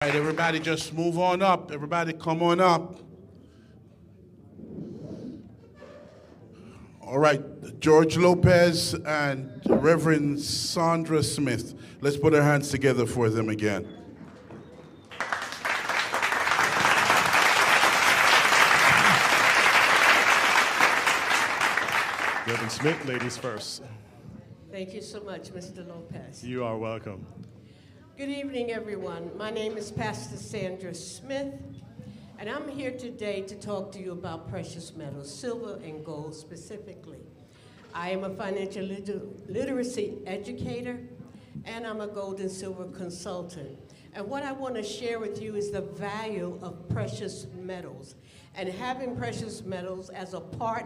All right, everybody just move on up. Everybody come on up. All right, George Lopez and Reverend Sandra Smith. Let's put our hands together for them again. Reverend Smith, ladies first. Thank you so much, Mr. Lopez. You are welcome. Good evening, everyone. My name is Pastor Sandra Smith, and I'm here today to talk to you about precious metals, silver and gold specifically. I am a financial literacy educator, and I'm a gold and silver consultant. And what I want to share with you is the value of precious metals, and having precious metals as a part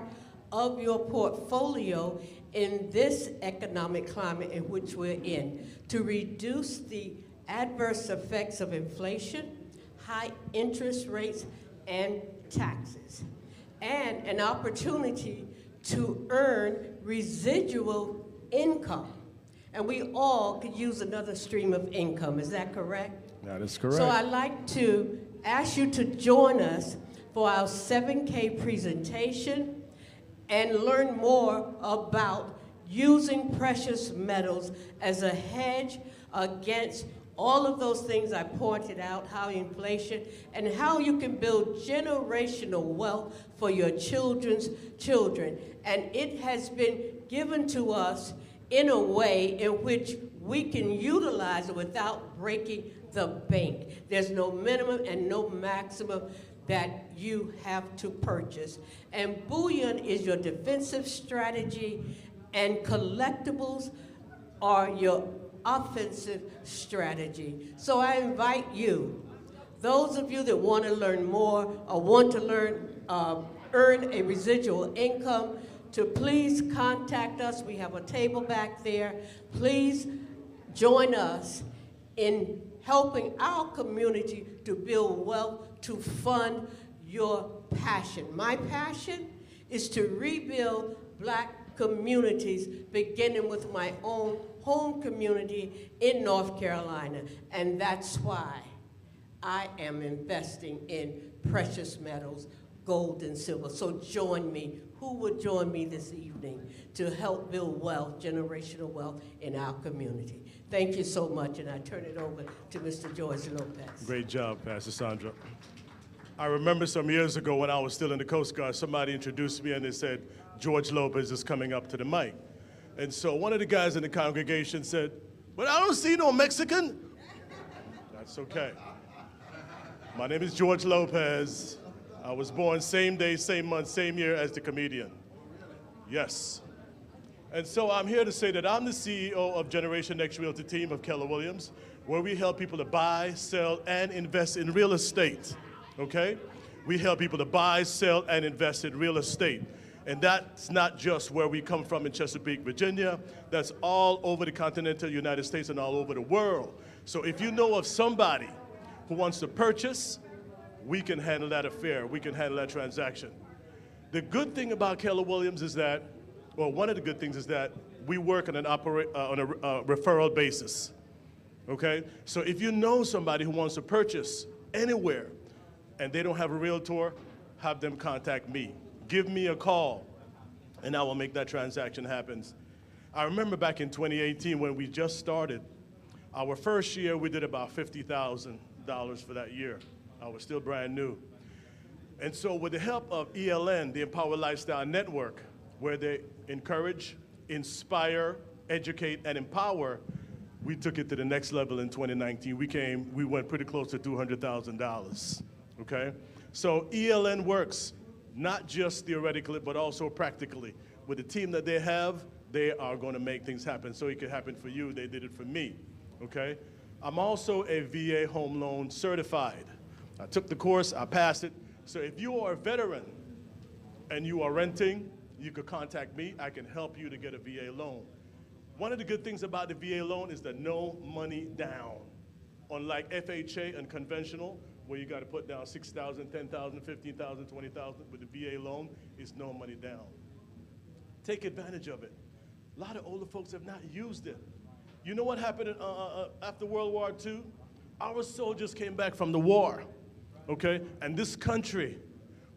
of your portfolio in this economic climate in which we're in, to reduce the adverse effects of inflation, high interest rates, and taxes, and an opportunity to earn residual income. And we all could use another stream of income, is that correct? That is correct. So I'd like to ask you to join us for our 7K presentation and learn more about using precious metals as a hedge against all of those things I pointed out, how inflation, and how you can build generational wealth for your children's children. And it has been given to us in a way in which we can utilize it without breaking the bank. There's no minimum and no maximum that you have to purchase. And bullion is your defensive strategy, and collectibles are your offensive strategy. So I invite you, those of you that want to learn more or want to earn a residual income, to please contact us. We have a table back there. Please join us in helping our community to build wealth, to fund your passion. My passion is to rebuild Black communities, beginning with my own home community in North Carolina. And that's why I am investing in precious metals, gold and silver. So join me. Who would join me this evening to help build wealth, generational wealth in our community? Thank you so much, and I turn it over to Mr. George Lopez. Great job, Pastor Sandra. I remember some years ago when I was still in the Coast Guard, somebody introduced me and they said, George Lopez is coming up to the mic. And so one of the guys in the congregation said, but I don't see no Mexican. That's okay. My name is George Lopez. I was born same day, same month, same year as the comedian. Yes. And so I'm here to say that I'm the CEO of Generation Next Realty team of Keller Williams, where we help people to buy, sell, and invest in real estate, okay? We help people to buy, sell, and invest in real estate. And that's not just where we come from in Chesapeake, Virginia. That's all over the continental United States and all over the world. So if you know of somebody who wants to purchase, we can handle that affair. We can handle that transaction. The good thing about Keller Williams is that, well, one of the good things is that we work on a referral basis, okay? So if you know somebody who wants to purchase anywhere and they don't have a realtor, have them contact me. Give me a call, and I will make that transaction happen. I remember back in 2018 when we just started, our first year we did about $50,000 for that year. I was still brand new. And so with the help of ELN, the Empower Lifestyle Network, where they encourage, inspire, educate, and empower, we took it to the next level in 2019. We went pretty close to $200,000, okay? So ELN works, not just theoretically, but also practically. With the team that they have, they are gonna make things happen. So it could happen for you, they did it for me, okay? I'm also a VA home loan certified. I took the course, I passed it. So if you are a veteran and you are renting, you could contact me. I can help you to get a VA loan. One of the good things about the VA loan is the no money down. Unlike FHA and conventional, where you gotta put down $6,000, $10,000, $15,000, $20,000, with the VA loan, it's no money down. Take advantage of it. A lot of older folks have not used it. You know what happened after World War II? Our soldiers came back from the war, okay? And this country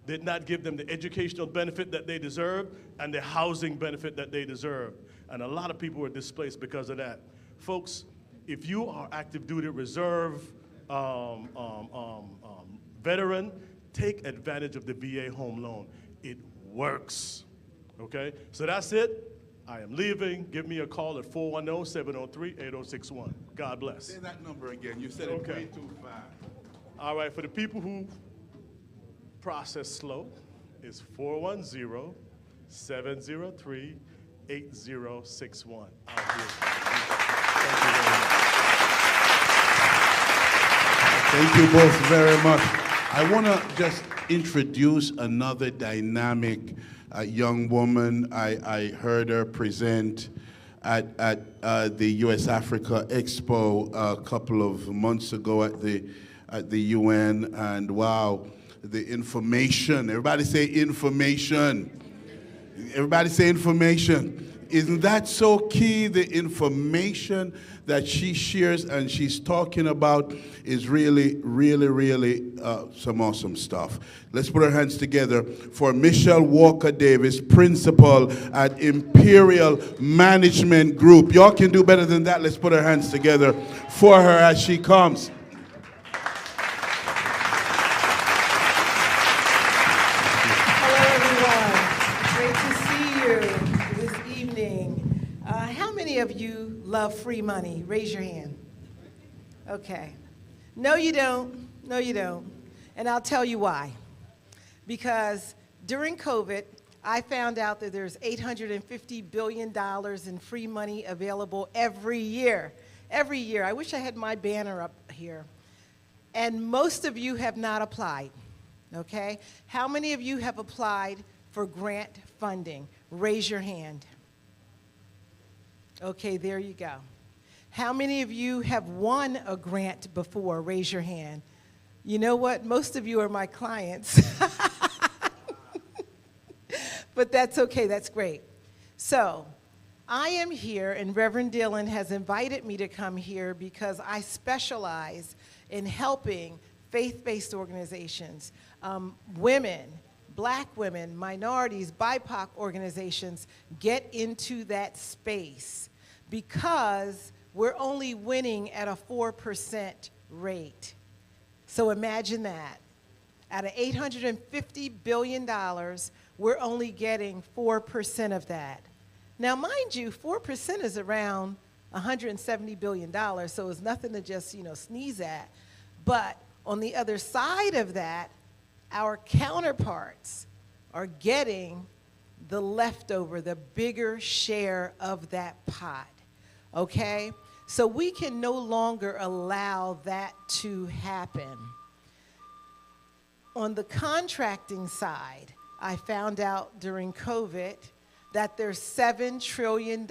did not give them the educational benefit that they deserved and the housing benefit that they deserved. And a lot of people were displaced because of that. Folks, if you are active duty reserve, veteran, take advantage of the VA home loan. It works, okay? So that's it. I am leaving. Give me a call at 410-703-8061. God bless. Say that number again. You said it Okay. way too fast. All right, for the people who process slow, it's 410-703-8061. Thank you both very much. I want to just introduce another dynamic young woman. I heard her present at the U.S. Africa Expo a couple of months ago at the UN, and wow, the information. Everybody say information. Everybody say information. Isn't that so key? The information that she shares and she's talking about is really, really, really some awesome stuff. Let's put our hands together for Michelle Walker Davis, principal at Imperial Management Group. Y'all can do better than that. Let's put our hands together for her as she comes. Of you love free money? Raise your hand. Okay. No, you don't. No, you don't. And I'll tell you why. Because during COVID, I found out that there's $850 billion in free money available every year. Every year. I wish I had my banner up here. And most of you have not applied. Okay? How many of you have applied for grant funding? Raise your hand. Okay, there you go. How many of you have won a grant before? Raise your hand. You know what? Most of you are my clients. But that's okay, that's great. So, I am here, and Reverend Dillon has invited me to come here because I specialize in helping faith-based organizations, women, Black women, minorities, BIPOC organizations get into that space because we're only winning at a 4% rate. So imagine that. Out of $850 billion, we're only getting 4% of that. Now, mind you, 4% is around $170 billion, so it's nothing to just, sneeze at. But on the other side of that, our counterparts are getting the leftover, the bigger share of that pot, okay? So we can no longer allow that to happen. On the contracting side, I found out during COVID that there's $7 trillion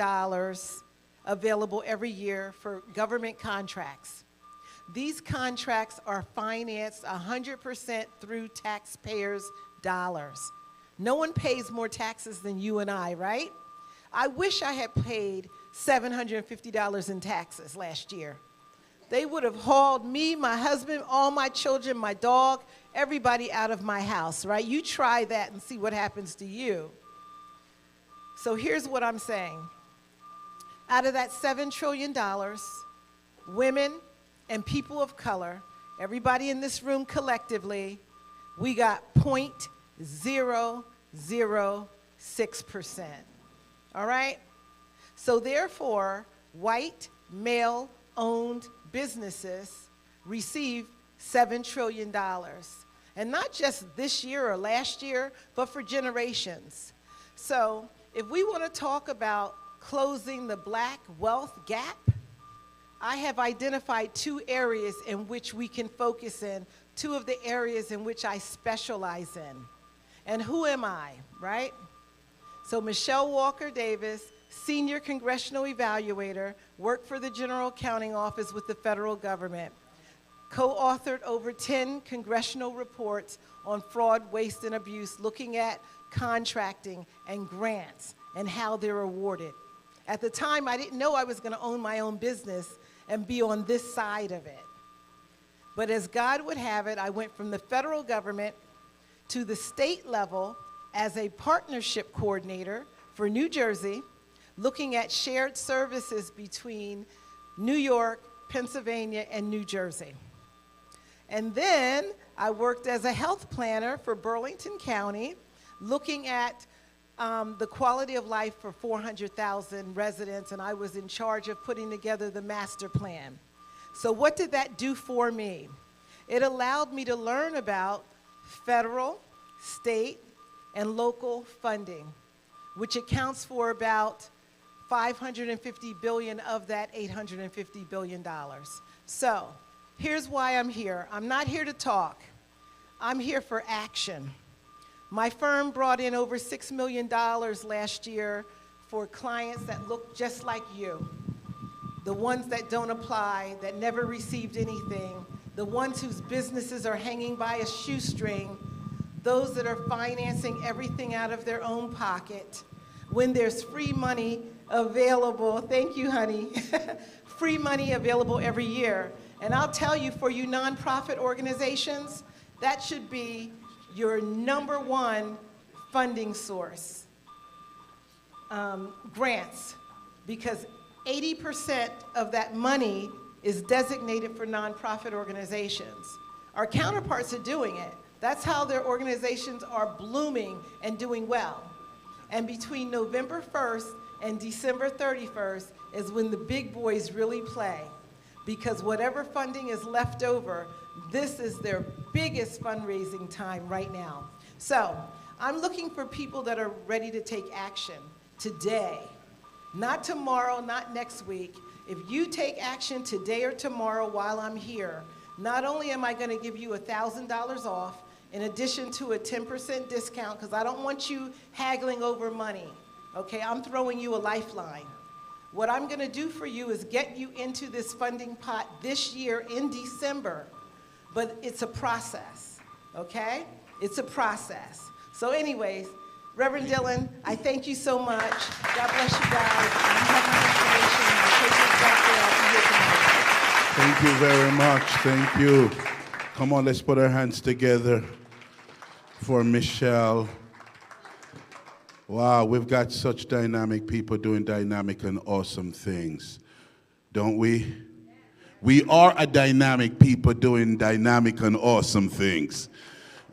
available every year for government contracts. These contracts are financed 100% through taxpayers' dollars. No one pays more taxes than you and I, right? I wish I had paid $750 in taxes last year. They would have hauled me, my husband, all my children, my dog, everybody out of my house, right? You try that and see what happens to you. So here's what I'm saying. Out of that $7 trillion, women and people of color, everybody in this room collectively, we got 0.006%. All right? So therefore, white, male-owned businesses receive $7 trillion. And not just this year or last year, but for generations. So if we want to talk about closing the Black wealth gap, I have identified 2 areas in which we can focus in, 2 of the areas in which I specialize in. And who am I, right? So Michelle Walker Davis, Senior Congressional Evaluator, worked for the General Accounting Office with the federal government, co-authored over 10 congressional reports on fraud, waste, and abuse, looking at contracting and grants and how they're awarded. At the time, I didn't know I was going to own my own business and be on this side of it. But as God would have it, I went from the federal government to the state level as a partnership coordinator for New Jersey, looking at shared services between New York, Pennsylvania, and New Jersey. And then I worked as a health planner for Burlington County, looking at the quality of life for 400,000 residents, and I was in charge of putting together the master plan. So what did that do for me? It allowed me to learn about federal, state, and local funding, which accounts for about $550 billion of that $850 billion. So here's why I'm here. I'm not here to talk. I'm here for action. My firm brought in over $6 million last year for clients that look just like you. The ones that don't apply, that never received anything, the ones whose businesses are hanging by a shoestring, those that are financing everything out of their own pocket. When there's free money available, thank you, honey, free money available every year. And I'll tell you, for you nonprofit organizations, that should be your number one funding source. Grants, because 80% of that money is designated for nonprofit organizations. Our counterparts are doing it. That's how their organizations are blooming and doing well. And between November 1st and December 31st is when the big boys really play. Because whatever funding is left over, this is their biggest fundraising time right now. So I'm looking for people that are ready to take action today. Not tomorrow, not next week. If you take action today or tomorrow while I'm here, not only am I going to give you $1,000 off, in addition to a 10% discount, because I don't want you haggling over money, okay? I'm throwing you a lifeline. What I'm going to do for you is get you into this funding pot this year in December, but it's a process, okay? It's a process. So anyways, Reverend Dillon, I thank you so much. God bless you guys. You have my information. The papers back there. I'll be here tonight. Thank you very much. Thank you. Come on, let's put our hands together for Michelle. Wow, we've got such dynamic people doing dynamic and awesome things, don't we? We are a dynamic people doing dynamic and awesome things.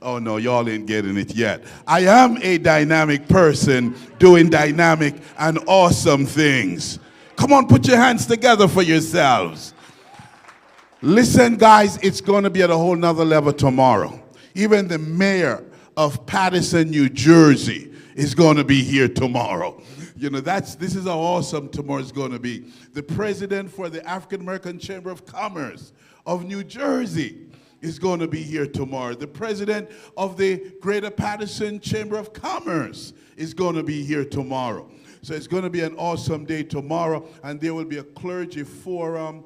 Oh no, y'all ain't getting it yet. I am a dynamic person doing dynamic and awesome things. Come on, put your hands together for yourselves. Listen, guys, it's going to be at a whole nother level tomorrow. Even the mayor of Paterson, New Jersey is going to be here tomorrow. You know, this is how awesome tomorrow is going to be. The president for the African American Chamber of Commerce of New Jersey is going to be here tomorrow. The president of the Greater Paterson Chamber of Commerce is going to be here tomorrow. So it's going to be an awesome day tomorrow, and there will be a clergy forum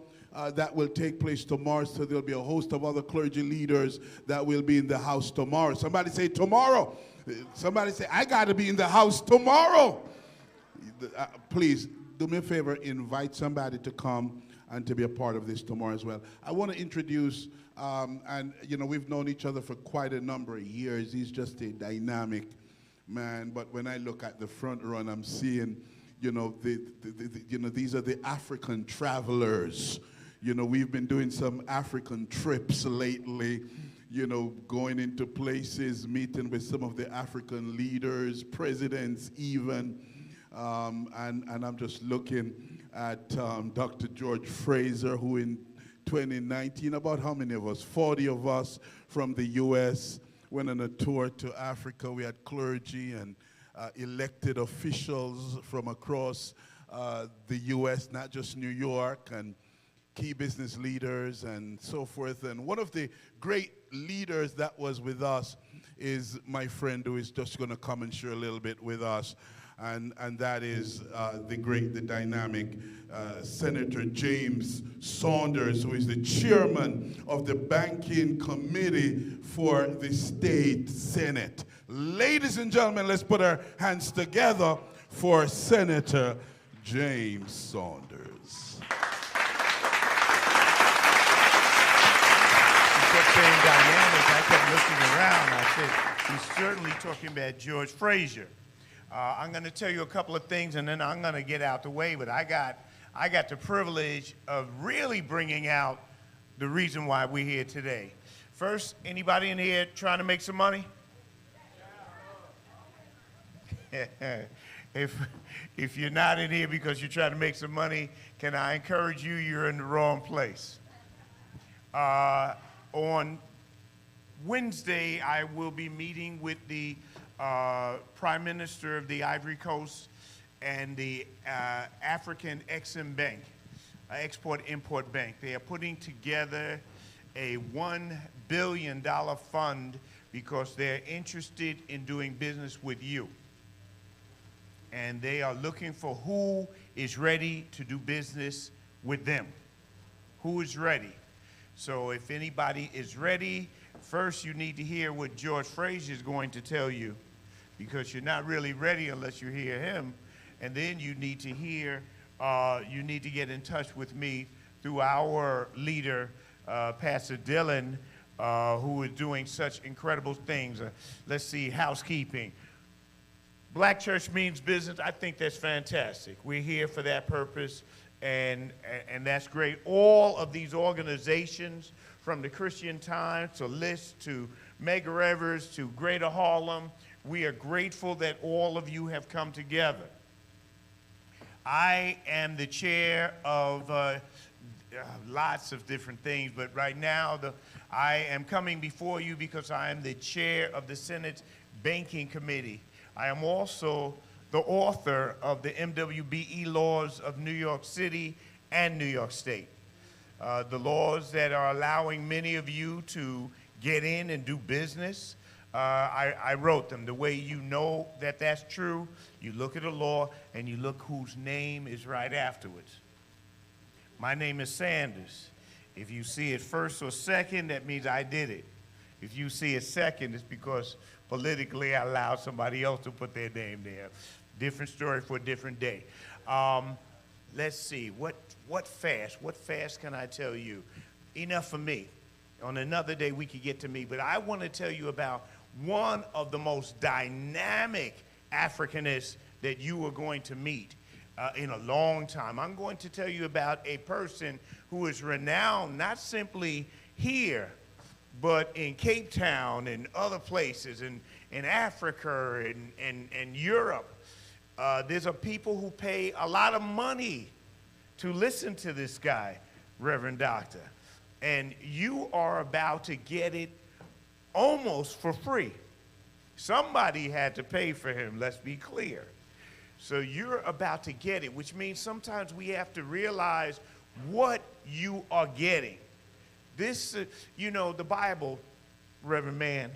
that will take place tomorrow. So there'll be a host of other clergy leaders that will be in the house tomorrow. Somebody say tomorrow. Somebody say, I got to be in the house tomorrow. Please, do me a favor, invite somebody to come and to be a part of this tomorrow as well. I want to introduce, and you know, we've known each other for quite a number of years. He's just a dynamic man, but when I look at the front run, I'm seeing, you know, these are the African travelers. You know, we've been doing some African trips lately, you know, going into places, meeting with some of the African leaders, presidents even, and I'm just looking at Dr. George Frasier, who in 2019, about how many of us? 40 of us from the U.S. went on a tour to Africa. We had clergy and elected officials from across the U.S., not just New York, and key business leaders and so forth. And one of the great leaders that was with us is my friend who is just going to come and share a little bit with us. And that is the dynamic Senator James Saunders, who is the chairman of the Banking Committee for the State Senate. Ladies and gentlemen, let's put our hands together for Senator James Saunders. was certainly talking about George Frasier. I'm going to tell you a couple of things, and then I'm going to get out the way. But I got the privilege of really bringing out the reason why we're here today. First, anybody in here trying to make some money? If you're not in here because you're trying to make some money, can I encourage you? You're in the wrong place. On Wednesday, I will be meeting with the Prime Minister of the Ivory Coast and the African Exim Bank, Export-Import Bank. They are putting together a $1 billion fund because they're interested in doing business with you. And they are looking for who is ready to do business with them. Who is ready? So if anybody is ready, first you need to hear what George Frasier is going to tell you, because you're not really ready unless you hear him. And then you need to hear, you need to get in touch with me through our leader, Pastor Dillon, who is doing such incredible things. Let's see, housekeeping. Black church means business. I think that's fantastic. We're here for that purpose, and that's great. All of these organizations, from the Christian Times to List to Medgar Evers to Greater Harlem, we are grateful that all of you have come together. I am the chair of lots of different things, but right now I am coming before you because I am the chair of the Senate's Banking Committee. I am also the author of the MWBE laws of New York City and New York State. The laws that are allowing many of you to get in and do business. I wrote them. The way you know that that's true, you look at a law and you look whose name is right afterwards. My name is Sanders. If you see it first or second, that means I did it. If you see it second, it's because politically I allowed somebody else to put their name there. Different story for a different day. Let's see, what fast can I tell you? Enough for me. On another day we could get to me, but I want to tell you about one of the most dynamic Africanists that you are going to meet in a long time. I'm going to tell you about a person who is renowned not simply here, but in Cape Town and other places, in Africa and Europe. There's a people who pay a lot of money to listen to this guy, Reverend Doctor. And you are about to get it almost for free. Somebody had to pay for him, let's be clear. So you're about to get it, which means sometimes we have to realize what you are getting. This, you know, the Bible, Reverend Man,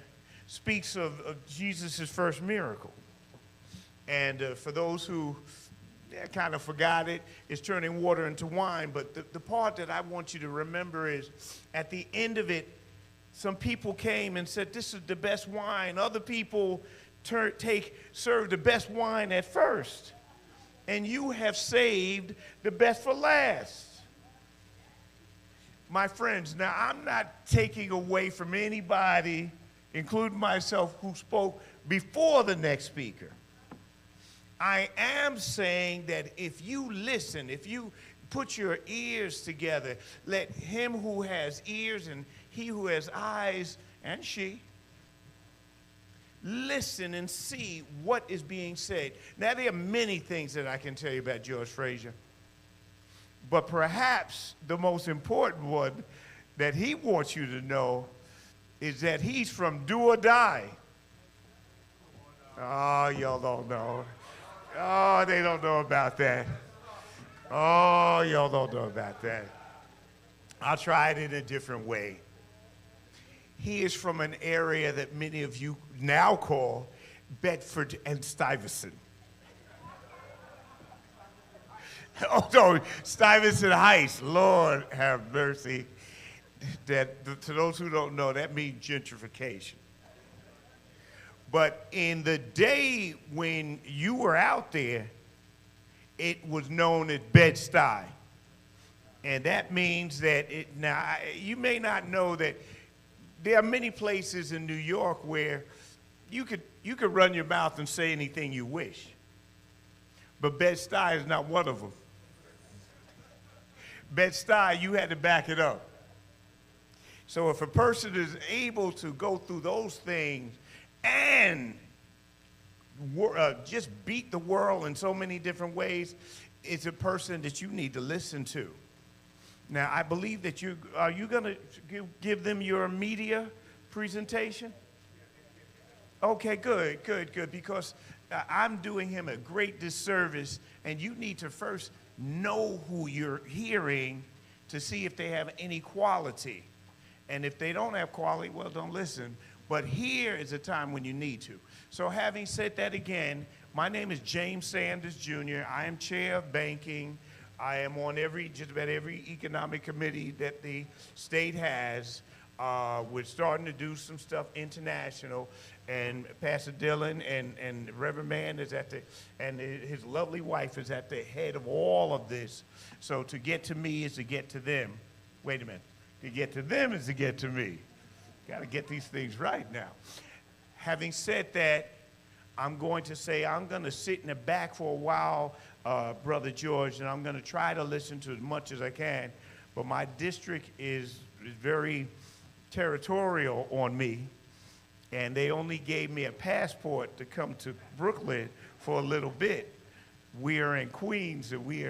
speaks of Jesus' first miracle. And for those who kind of forgot it, it's turning water into wine. But the part that I want you to remember is at the end of it, some people came and said, this is the best wine. Other people serve the best wine at first. And you have saved the best for last. My friends, now I'm not taking away from anybody, including myself, who spoke before the next speaker. I am saying that if you listen, if you put your ears together, let him who has ears and he who has eyes, and she, listen and see what is being said. Now, there are many things that I can tell you about George Frasier. But perhaps the most important one that he wants you to know is that he's from Do or Die. Oh, y'all don't know. Oh, they don't know about that. Oh, y'all don't know about that. I'll try it in a different way. He is from an area that many of you now call Bedford and Stuyvesant. Oh, no, Stuyvesant Heights, Lord have mercy. That, to those who don't know, that means gentrification. But in the day when you were out there, it was known as Bed-Stuy. And that means that you may not know that there are many places in New York where you could run your mouth and say anything you wish, but Bed-Stuy is not one of them. Bed-Stuy, you had to back it up. So if a person is able to go through those things and just beat the world in so many different ways, it's a person that you need to listen to. Now, I believe that are you going to give them your media presentation? Okay, good, because I'm doing him a great disservice, and you need to first know who you're hearing to see if they have any quality. And if they don't have quality, well, don't listen. But here is a time when you need to. So having said that again, my name is James Sanders, Jr. I am chair of banking. I am on just about every economic committee that the state has. We're starting to do some stuff international, and Pastor Dillon and Reverend Man is and his lovely wife is at the head of all of this. So to get to me is to get to them. Wait a minute. To get to them is to get to me. Got to get these things right now. Having said that, I'm going to sit in the back for a while, Brother George, and I'm going to try to listen to as much as I can. But my district is very territorial on me, and they only gave me a passport to come to Brooklyn for a little bit. We are in Queens, and we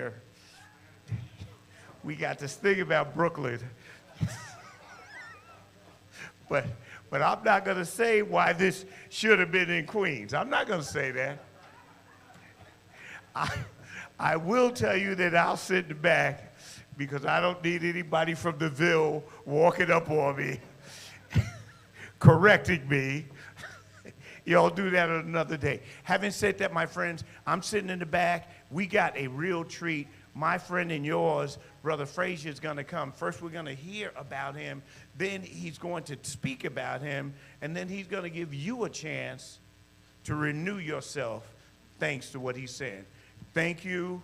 got this thing about Brooklyn. But I'm not going to say why this should have been in Queens. I'm not going to say that. I will tell you that I'll sit in the back because I don't need anybody from the Ville walking up on me, correcting me. Y'all do that another day. Having said that, my friends, I'm sitting in the back. We got a real treat. My friend and yours, Brother Frasier, is going to come. First, we're going to hear about him. Then he's going to speak about him. And then he's going to give you a chance to renew yourself thanks to what he's saying. Thank you,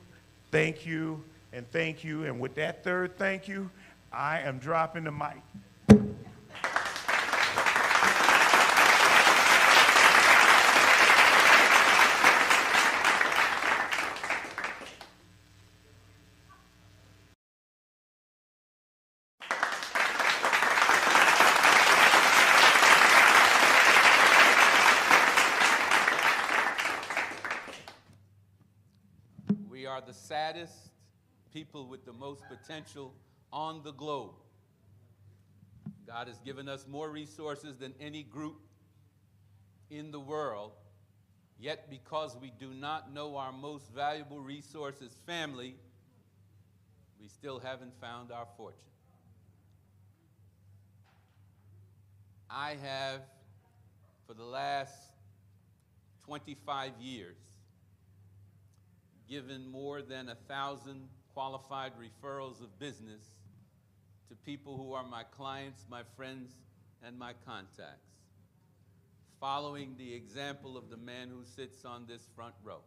and thank you. And with that third thank you, I am dropping the mic. We are the saddest people with the most potential on the globe. God has given us more resources than any group in the world, yet because we do not know our most valuable resource is family, we still haven't found our fortune. I have, for the last 25 years, given more than 1,000 qualified referrals of business to people who are my clients, my friends, and my contacts, following the example of the man who sits on this front row,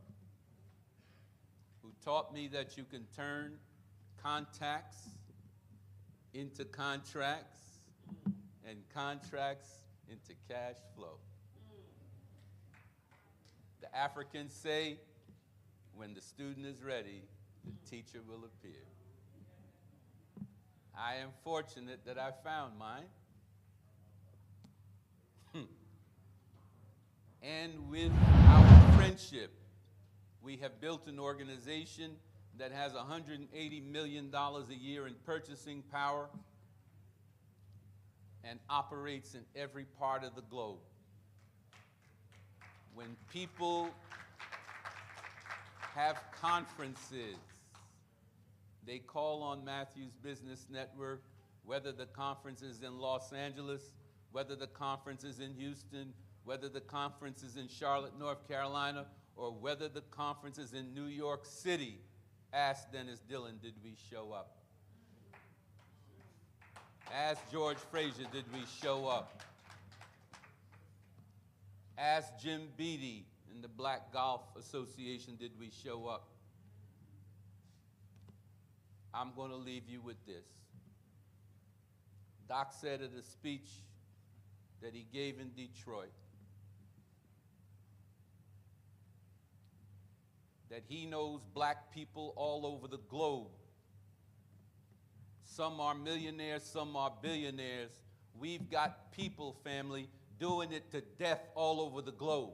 who taught me that you can turn contacts into contracts and contracts into cash flow. The Africans say, when the student is ready, the teacher will appear. I am fortunate that I found mine. And with our friendship, we have built an organization that has $180 million a year in purchasing power and operates in every part of the globe. When people have conferences, they call on Mathews Business Network, whether the conference is in Los Angeles, whether the conference is in Houston, whether the conference is in Charlotte, North Carolina, or whether the conference is in New York City. Ask Dennis Dillon, did we show up? Ask George Frasier, did we show up? Ask Jim Beattie in the Black Golf Association, did we show up? I'm going to leave you with this. Doc said at a speech that he gave in Detroit, that he knows black people all over the globe. Some are millionaires, some are billionaires. We've got people, family, doing it to death all over the globe.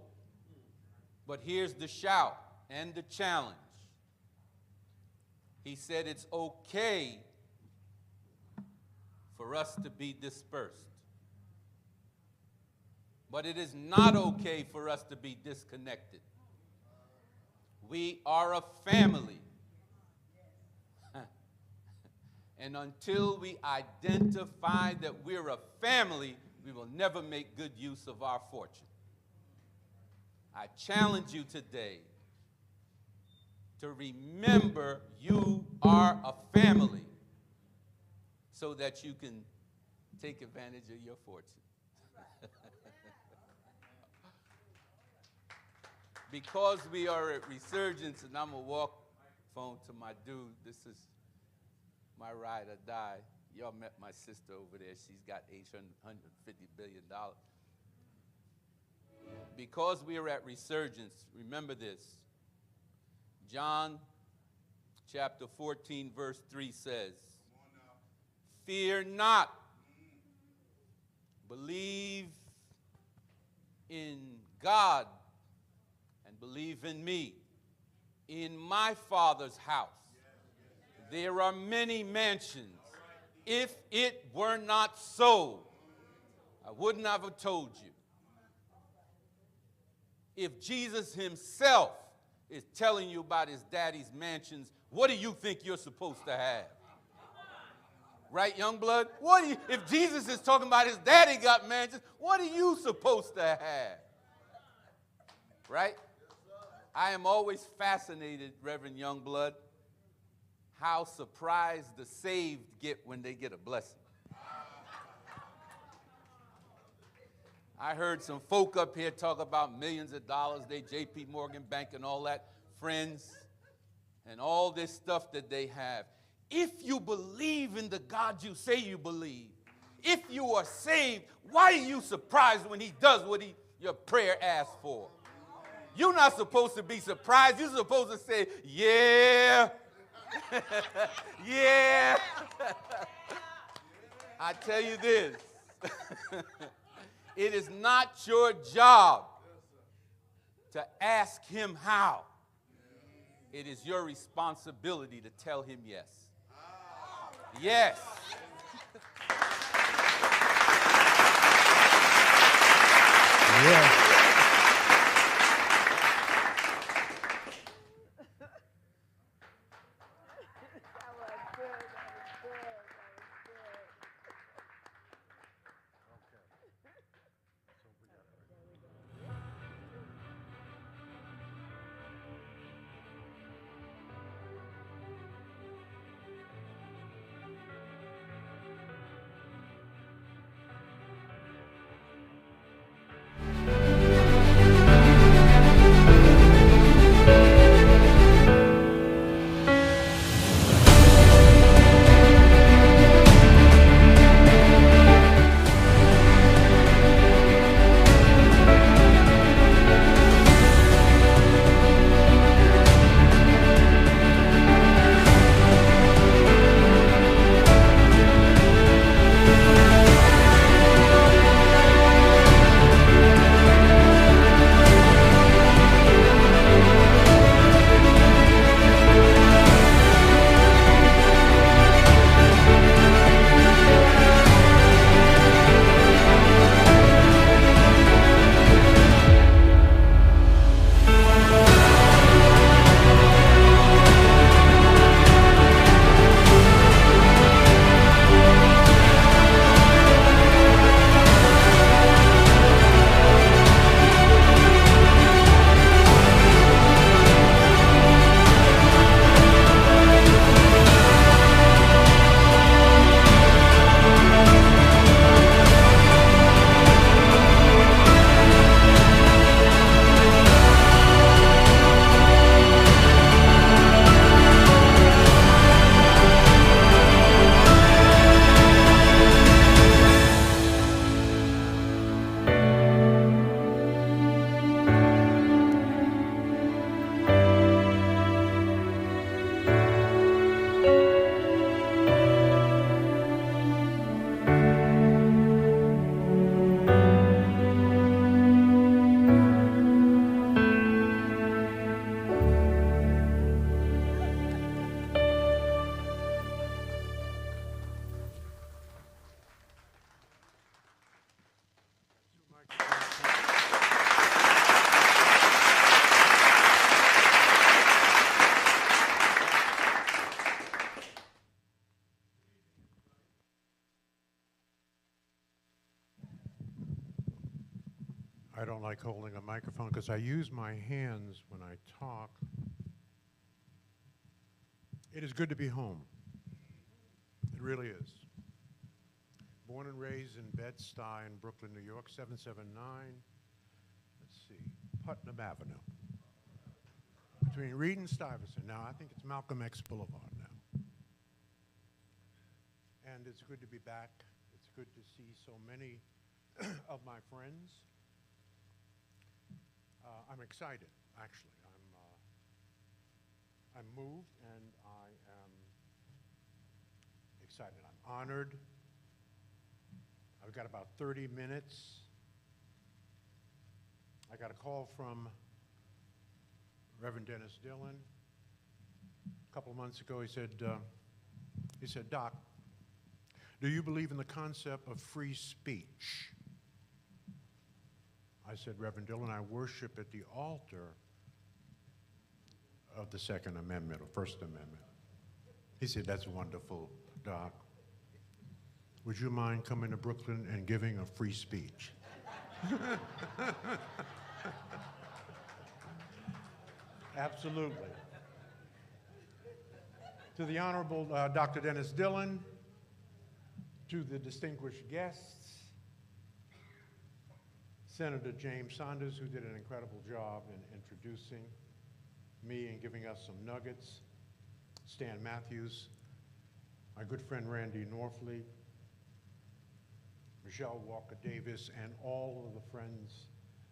But here's the shout and the challenge. He said it's okay for us to be dispersed. But it is not okay for us to be disconnected. We are a family. And until we identify that we're a family, we will never make good use of our fortune. I challenge you today to remember you are a family so that you can take advantage of your fortune. Because we are at Resurgence, and I'm going to walk phone to my dude. This is my ride or die. Y'all met my sister over there. She's got $850 billion. Because we are at Resurgence, remember this. John chapter 14, verse 3 says, fear not. Believe in God and believe in me. In my Father's house there are many mansions. If it were not so, I wouldn't have told you. If Jesus himself is telling you about his daddy's mansions, what do you think you're supposed to have? Right, young blood? If Jesus is talking about his daddy got mansions, what are you supposed to have? Right? I am always fascinated, Reverend Youngblood, how surprised the saved get when they get a blessing. I heard some folk up here talk about millions of dollars, they J.P. Morgan Bank and all that, friends, and all this stuff that they have. If you believe in the God you say you believe, if you are saved, why are you surprised when he does what your prayer asks for? You're not supposed to be surprised. You're supposed to say, yeah, yeah. I tell you this, it is not your job to ask him how. It is your responsibility to tell him yes. Yes. Yes. I don't like holding a microphone because I use my hands when I talk. It is good to be home. It really is. Born and raised in Bed-Stuy in Brooklyn, New York, 779, let's see, Putnam Avenue. Between Reed and Stuyvesant. Now, I think it's Malcolm X Boulevard now. And it's good to be back. It's good to see so many of my friends. I'm excited, actually. I'm moved and I am excited. I'm honored. I've got about 30 minutes. I got a call from Reverend Dennis Dillon a couple of months ago. He said, Doc, do you believe in the concept of free speech? I said, Reverend Dillon, I worship at the altar of the Second Amendment or First Amendment. He said, that's wonderful, Doc. Would you mind coming to Brooklyn and giving a free speech? Absolutely. To the Honorable Dr. Dennis Dillon, to the distinguished guests, Senator James Saunders, who did an incredible job in introducing me and giving us some nuggets, Stan Mathews, my good friend Randy Norfleet, Michelle Walker Davis, and all of the friends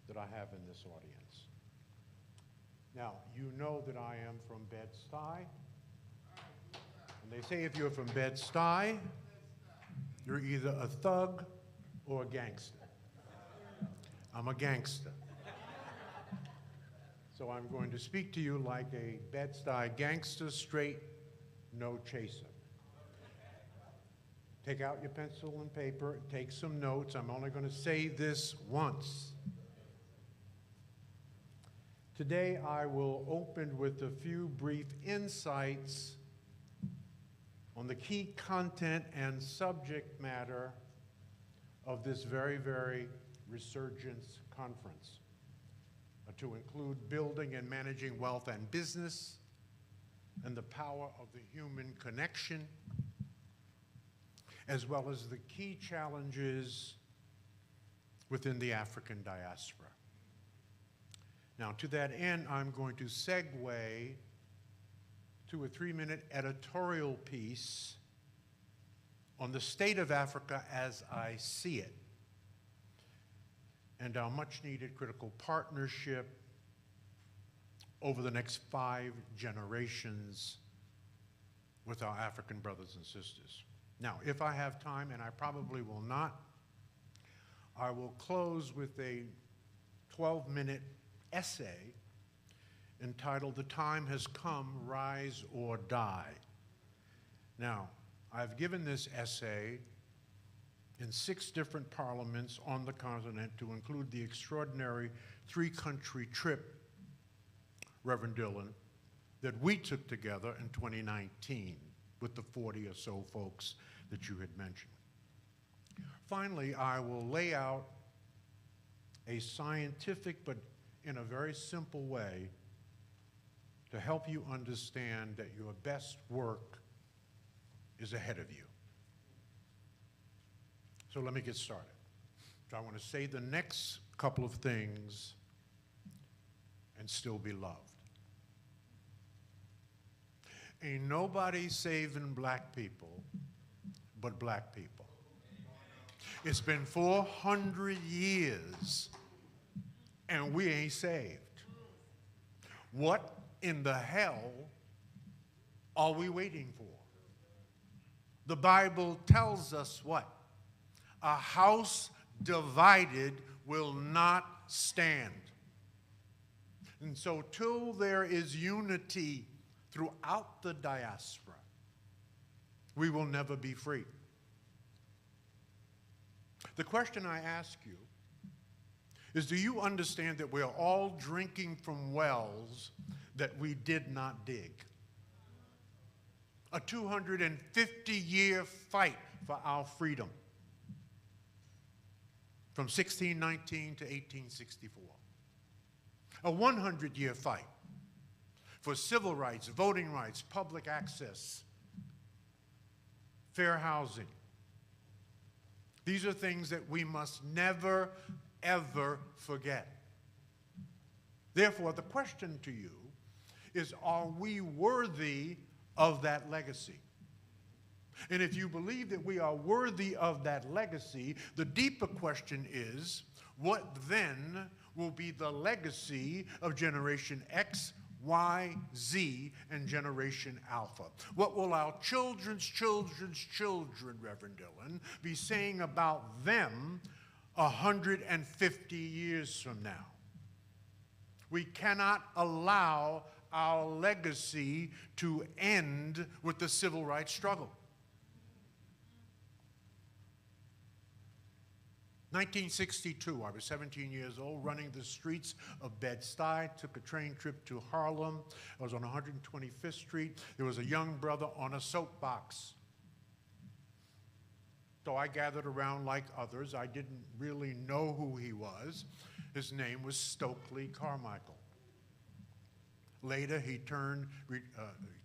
that I have in this audience. Now, you know that I am from Bed-Stuy. And they say if you're from Bed-Stuy, you're either a thug or a gangster. I'm a gangster. So I'm going to speak to you like a Bed-Stuy gangster, straight, no chaser. Take out your pencil and paper, take some notes. I'm only going to say this once. Today I will open with a few brief insights on the key content and subject matter of this very, very Resurgence conference, to include building and managing wealth and business and the power of the human connection, as well as the key challenges within the African diaspora. Now, to that end, I'm going to segue to a 3-minute editorial piece on the state of Africa as I see it, and our much-needed critical partnership over the next 5 generations with our African brothers and sisters. Now, if I have time, and I probably will not, I will close with a 12-minute essay entitled "The Time Has Come, Rise or Die." Now, I've given this essay in 6 different parliaments on the continent, to include the extraordinary 3-country trip, Reverend Dillon, that we took together in 2019 with the 40 or so folks that you had mentioned. Finally, I will lay out a scientific, but in a very simple way, to help you understand that your best work is ahead of you. So let me get started. So I want to say the next couple of things and still be loved. Ain't nobody saving black people but black people. It's been 400 years and we ain't saved. What in the hell are we waiting for? The Bible tells us what? A house divided will not stand. And so till there is unity throughout the diaspora, we will never be free. The question I ask you is, do you understand that we're all drinking from wells that we did not dig? A 250-year fight for our freedom. from 1619 to 1864. A 100-year fight for civil rights, voting rights, public access, fair housing. These are things that we must never, ever forget. Therefore, the question to you is, are we worthy of that legacy? And if you believe that we are worthy of that legacy, the deeper question is, what then will be the legacy of Generation X, Y, Z, and Generation Alpha? What will our children's children's children, Reverend Dillon, be saying about them 150 years from now? We cannot allow our legacy to end with the civil rights struggle. 1962, I was 17 years old, running the streets of Bed-Stuy, took a train trip to Harlem. I was on 125th Street. There was a young brother on a soapbox. So I gathered around like others. I didn't really know who he was. His name was Stokely Carmichael. Later, he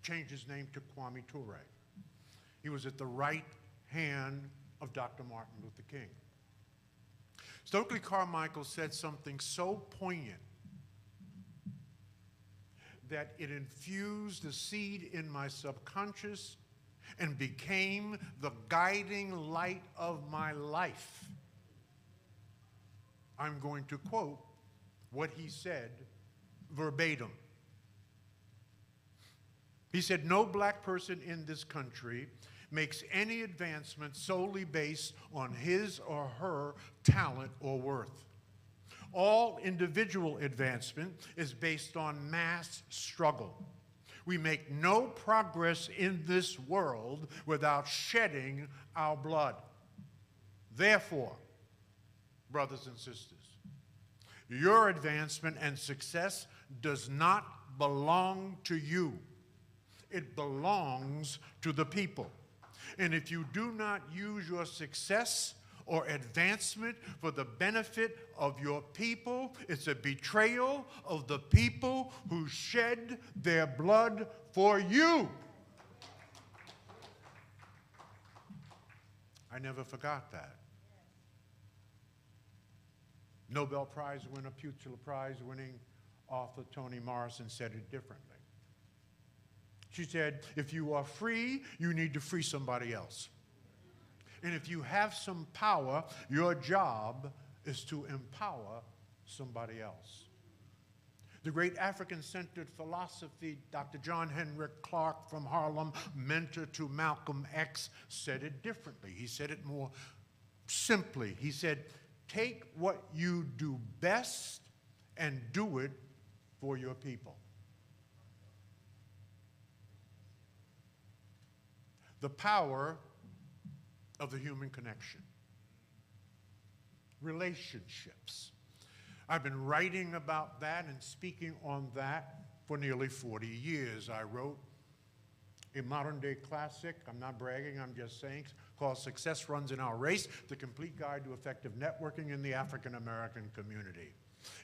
changed his name to Kwame Ture. He was at the right hand of Dr. Martin Luther King. Stokely Carmichael said something so poignant that it infused the seed in my subconscious and became the guiding light of my life. I'm going to quote what he said verbatim. He said, "No black person in this country makes any advancement solely based on his or her talent or worth. All individual advancement is based on mass struggle. We make no progress in this world without shedding our blood. Therefore, brothers and sisters, your advancement and success does not belong to you. It belongs to the people. And if you do not use your success or advancement for the benefit of your people, it's a betrayal of the people who shed their blood for you." I never forgot that. Nobel Prize winner, Pulitzer Prize winning author Toni Morrison said it differently. She said, if you are free, you need to free somebody else. And if you have some power, your job is to empower somebody else. The great African-centered philosophy, Dr. John Henrik Clarke from Harlem, mentor to Malcolm X, said it differently. He said it more simply. He said, take what you do best and do it for your people. The power of the human connection. Relationships. I've been writing about that and speaking on that for nearly 40 years. I wrote a modern-day classic, I'm not bragging, I'm just saying, called Success Runs in Our Race, The Complete Guide to Effective Networking in the African American Community.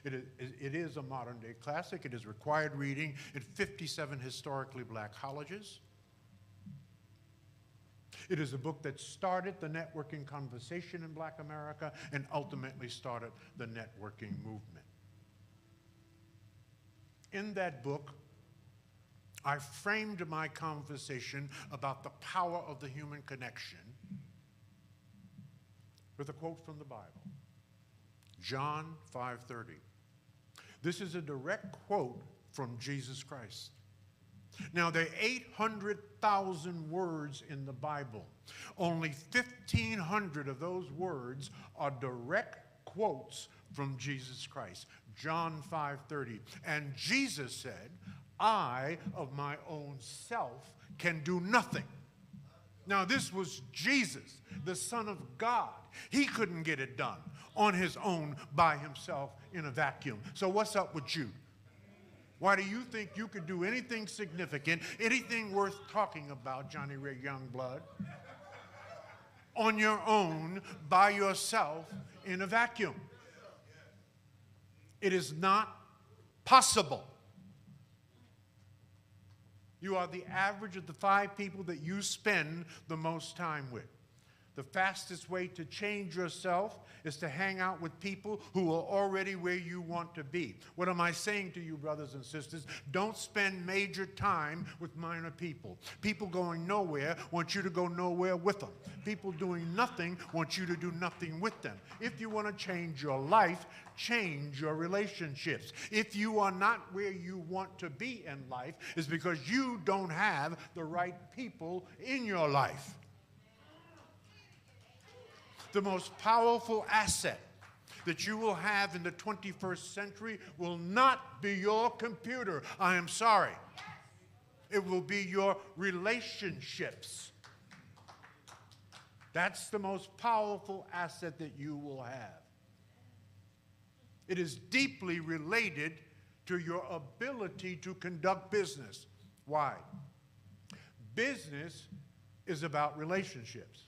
It is a modern-day classic. It is required reading at 57 historically black colleges. It is a book that started the networking conversation in Black America and ultimately started the networking movement. In that book, I framed my conversation about the power of the human connection with a quote from the Bible, John 5:30. This is a direct quote from Jesus Christ. Now, there are 800,000 words in the Bible. Only 1,500 of those words are direct quotes from Jesus Christ. John 5:30. And Jesus said, I of my own self can do nothing. Now, this was Jesus, the Son of God. He couldn't get it done on his own by himself in a vacuum. So what's up with you? Why do you think you could do anything significant, anything worth talking about, Johnny Ray Youngblood? on your own, by yourself, in a vacuum. It is not possible. You are the average of the 5 people that you spend the most time with. The fastest way to change yourself is to hang out with people who are already where you want to be. What am I saying to you, brothers and sisters? Don't spend major time with minor people. People going nowhere want you to go nowhere with them. People doing nothing want you to do nothing with them. If you want to change your life, change your relationships. If you are not where you want to be in life, it's because you don't have the right people in your life. The most powerful asset that you will have in the 21st century will not be your computer. I am sorry. It will be your relationships. That's the most powerful asset that you will have. It is deeply related to your ability to conduct business. Why? Business is about relationships.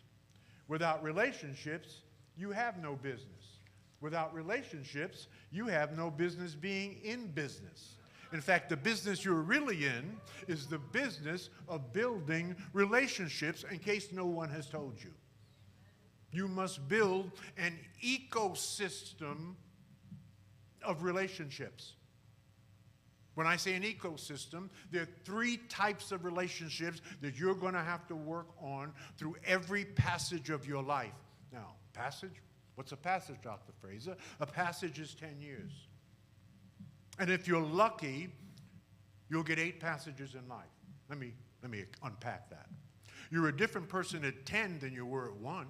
Without relationships, you have no business. Without relationships, you have no business being in business. In fact, the business you're really in is the business of building relationships, in case no one has told you. You must build an ecosystem of relationships. When I say an ecosystem, there are 3 types of relationships that you're going to have to work on through every passage of your life. Now, passage? What's a passage, Dr. Frasier? A passage is 10 years. And if you're lucky, you'll get 8 passages in life. Let me unpack that. You're a different person at 10 than you were at 1.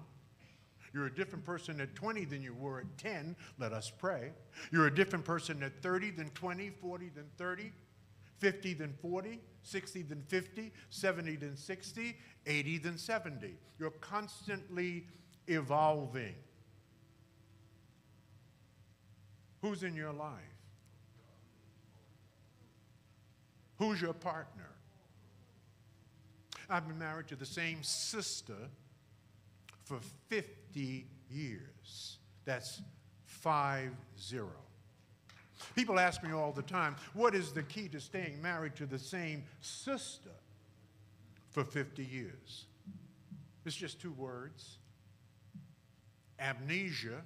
You're a different person at 20 than you were at 10. Let us pray. You're a different person at 30 than 20, 40 than 30, 50 than 40, 60 than 50, 70 than 60, 80 than 70. You're constantly evolving. Who's in your life? Who's your partner? I've been married to the same sister for 50 years. That's 50. People ask me all the time, what is the key to staying married to the same sister for 50 years? It's just 2 words. Amnesia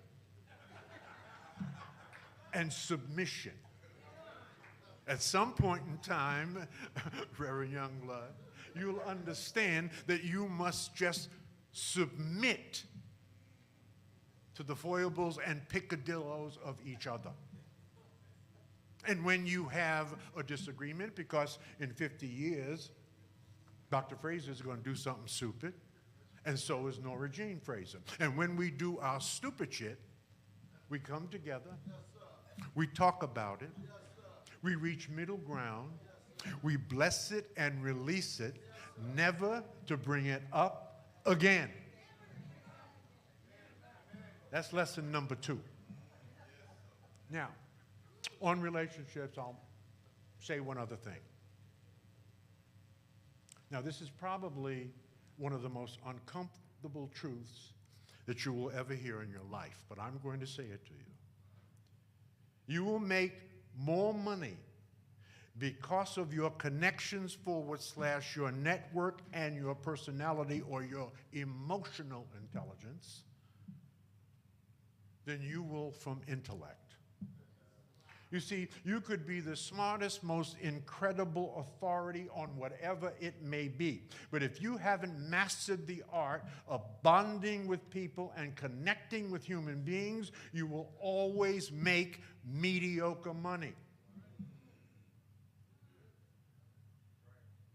and submission. At some point in time, Reverend Youngblood, you'll understand that you must just submit to the foibles and picadillos of each other. And when you have a disagreement, because in 50 years, Dr. Frasier is going to do something stupid, and so is Nora Jean Frasier. And when we do our stupid shit, we come together, we talk about it, we reach middle ground, we bless it and release it, never to bring it up again. That's lesson number 2. Now, on relationships, I'll say one other thing. Now, this is probably one of the most uncomfortable truths that you will ever hear in your life, but I'm going to say it to you. You will make more money because of your connections / your network and your personality or your emotional intelligence than you will from intellect. You see, you could be the smartest, most incredible authority on whatever it may be. But if you haven't mastered the art of bonding with people and connecting with human beings, you will always make mediocre money.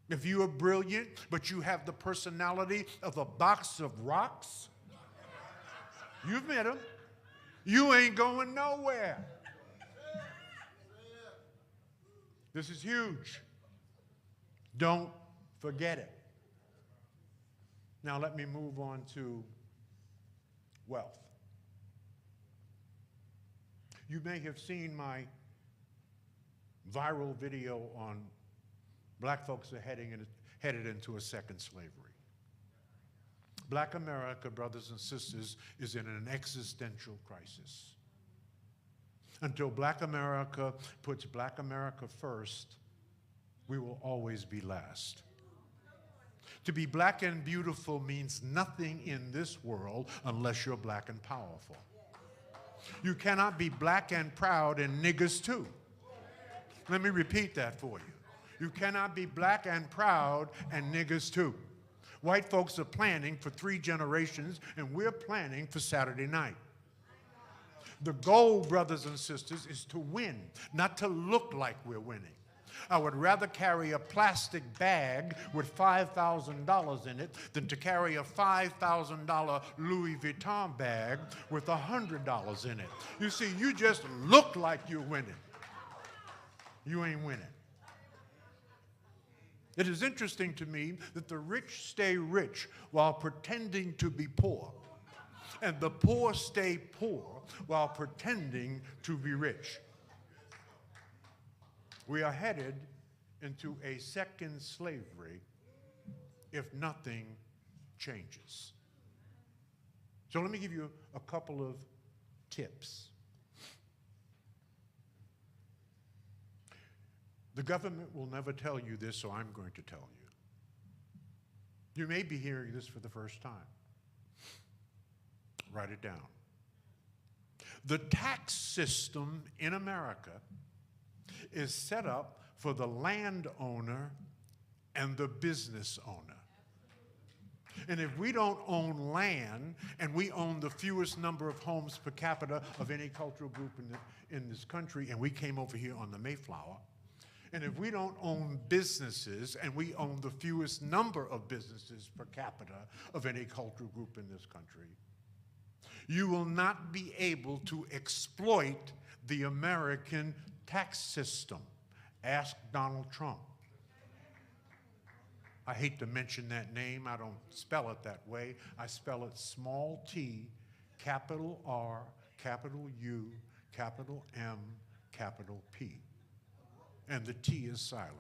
If you are brilliant, but you have the personality of a box of rocks, you've met them, you ain't going nowhere. This is huge. Don't forget it. Now let me move on to wealth. You may have seen my viral video on black folks are headed into a second slavery. Black America, brothers and sisters, is in an existential crisis. Until Black America puts Black America first, we will always be last. To be black and beautiful means nothing in this world unless you're black and powerful. You cannot be black and proud and niggas too. Let me repeat that for you. You cannot be black and proud and niggas too. White folks are planning for 3 generations, and we're planning for Saturday night. The goal, brothers and sisters, is to win, not to look like we're winning. I would rather carry a plastic bag with $5,000 in it than to carry a $5,000 Louis Vuitton bag with $100 in it. You see, you just look like you're winning. You ain't winning. It is interesting to me that the rich stay rich while pretending to be poor, and the poor stay poor while pretending to be rich. We are headed into a second slavery if nothing changes. So let me give you a couple of tips. The government will never tell you this, so I'm going to tell you. You may be hearing this for the first time. Write it down. The tax system in America is set up for the landowner and the business owner. And if we don't own land, and we own the fewest number of homes per capita of any cultural group in this country, and we came over here on the Mayflower, and if we don't own businesses, and we own the fewest number of businesses per capita of any cultural group in this country, you will not be able to exploit the American tax system. Ask Donald Trump. I hate to mention that name. I don't spell it that way. I spell it small t, capital R, capital U, capital M, capital P. And the T is silent.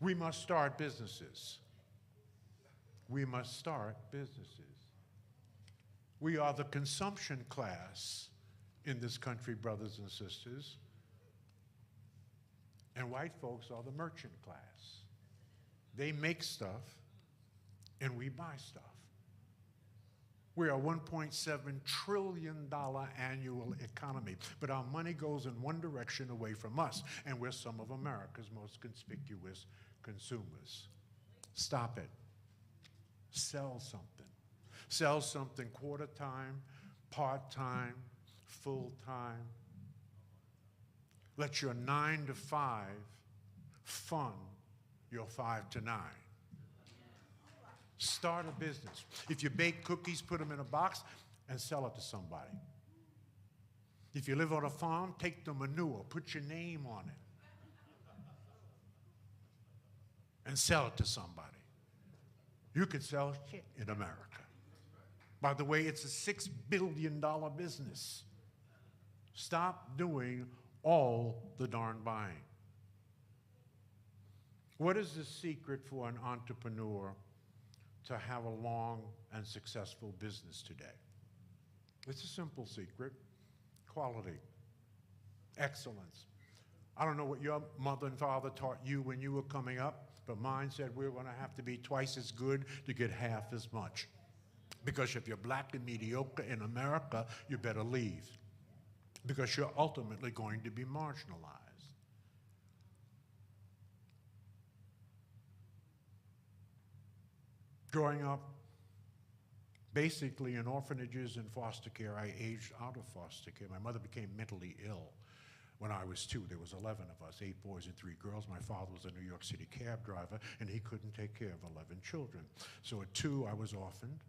We must start businesses. We must start businesses. We are the consumption class in this country, brothers and sisters. And white folks are the merchant class. They make stuff, and we buy stuff. We are a $1.7 trillion annual economy, but our money goes in one direction away from us, and we're some of America's most conspicuous consumers. Stop it. Sell something. Sell something quarter-time, part-time, full-time. Let your 9 to 5 fund your 5 to 9. Start a business. If you bake cookies, put them in a box and sell it to somebody. If you live on a farm, take the manure, put your name on it, and sell it to somebody. You could sell shit in America. By the way, it's a $6 billion business. Stop doing all the darn buying. What is the secret for an entrepreneur to have a long and successful business today? It's a simple secret: quality, excellence. I don't know what your mother and father taught you when you were coming up, but mine said we're going to have to be twice as good to get half as much. Because if you're black and mediocre in America, you better leave, because you're ultimately going to be marginalized. Growing up basically in orphanages and foster care, I aged out of foster care. My mother became mentally ill when I was 2. There was 11 of us, 8 boys and 3 girls. My father was a New York City cab driver, and he couldn't take care of 11 children. So at 2, I was orphaned,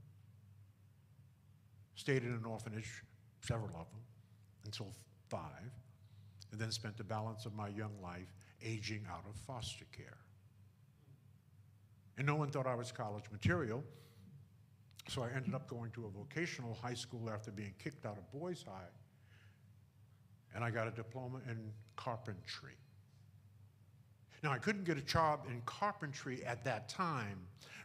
stayed in an orphanage, several of them, until 5, and then spent the balance of my young life aging out of foster care. And no one thought I was college material, so I ended up going to a vocational high school after being kicked out of Boys High, and I got a diploma in carpentry. Now, I couldn't get a job in carpentry at that time,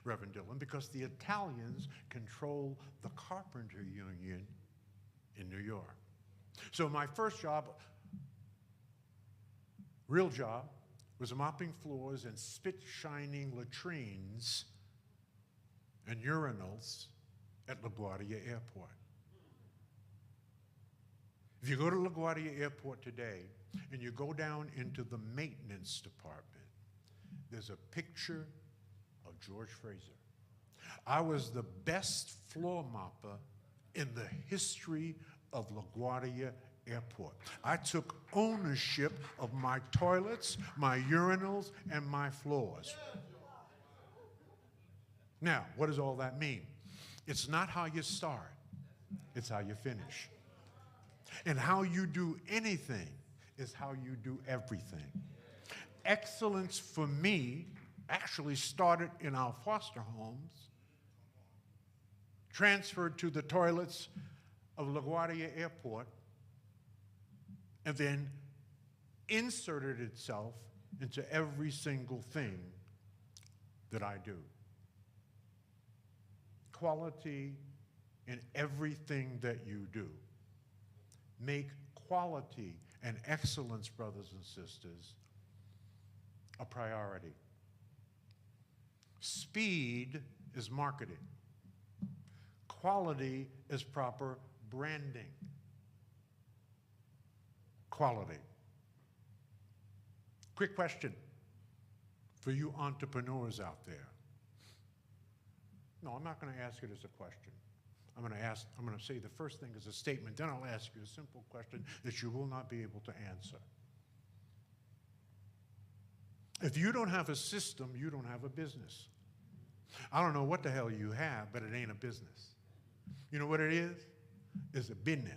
Reverend Dillon, because the Italians control the carpenter union in New York. So my first job, real job, was mopping floors and spit-shining latrines and urinals at LaGuardia Airport. If you go to LaGuardia Airport today and you go down into the maintenance department, there's a picture of George Frasier. I was the best floor mopper in the history of LaGuardia Airport. I took ownership of my toilets, my urinals, and my floors. Now, what does all that mean? It's not how you start, it's how you finish. And how you do anything is how you do everything. Excellence for me actually started in our foster homes, transferred to the toilets of LaGuardia Airport, and then inserted itself into every single thing that I do. Quality in everything that you do. Make quality and excellence, brothers and sisters, a priority. Speed is marketing. Quality is proper branding. Quality. Quick question for you entrepreneurs out there. No, I'm not going to ask it as a question. I'm going to say the first thing as a statement, then I'll ask you a simple question that you will not be able to answer. If you don't have a system, you don't have a business. I don't know what the hell you have, but it ain't a business. You know what it is? It's a business.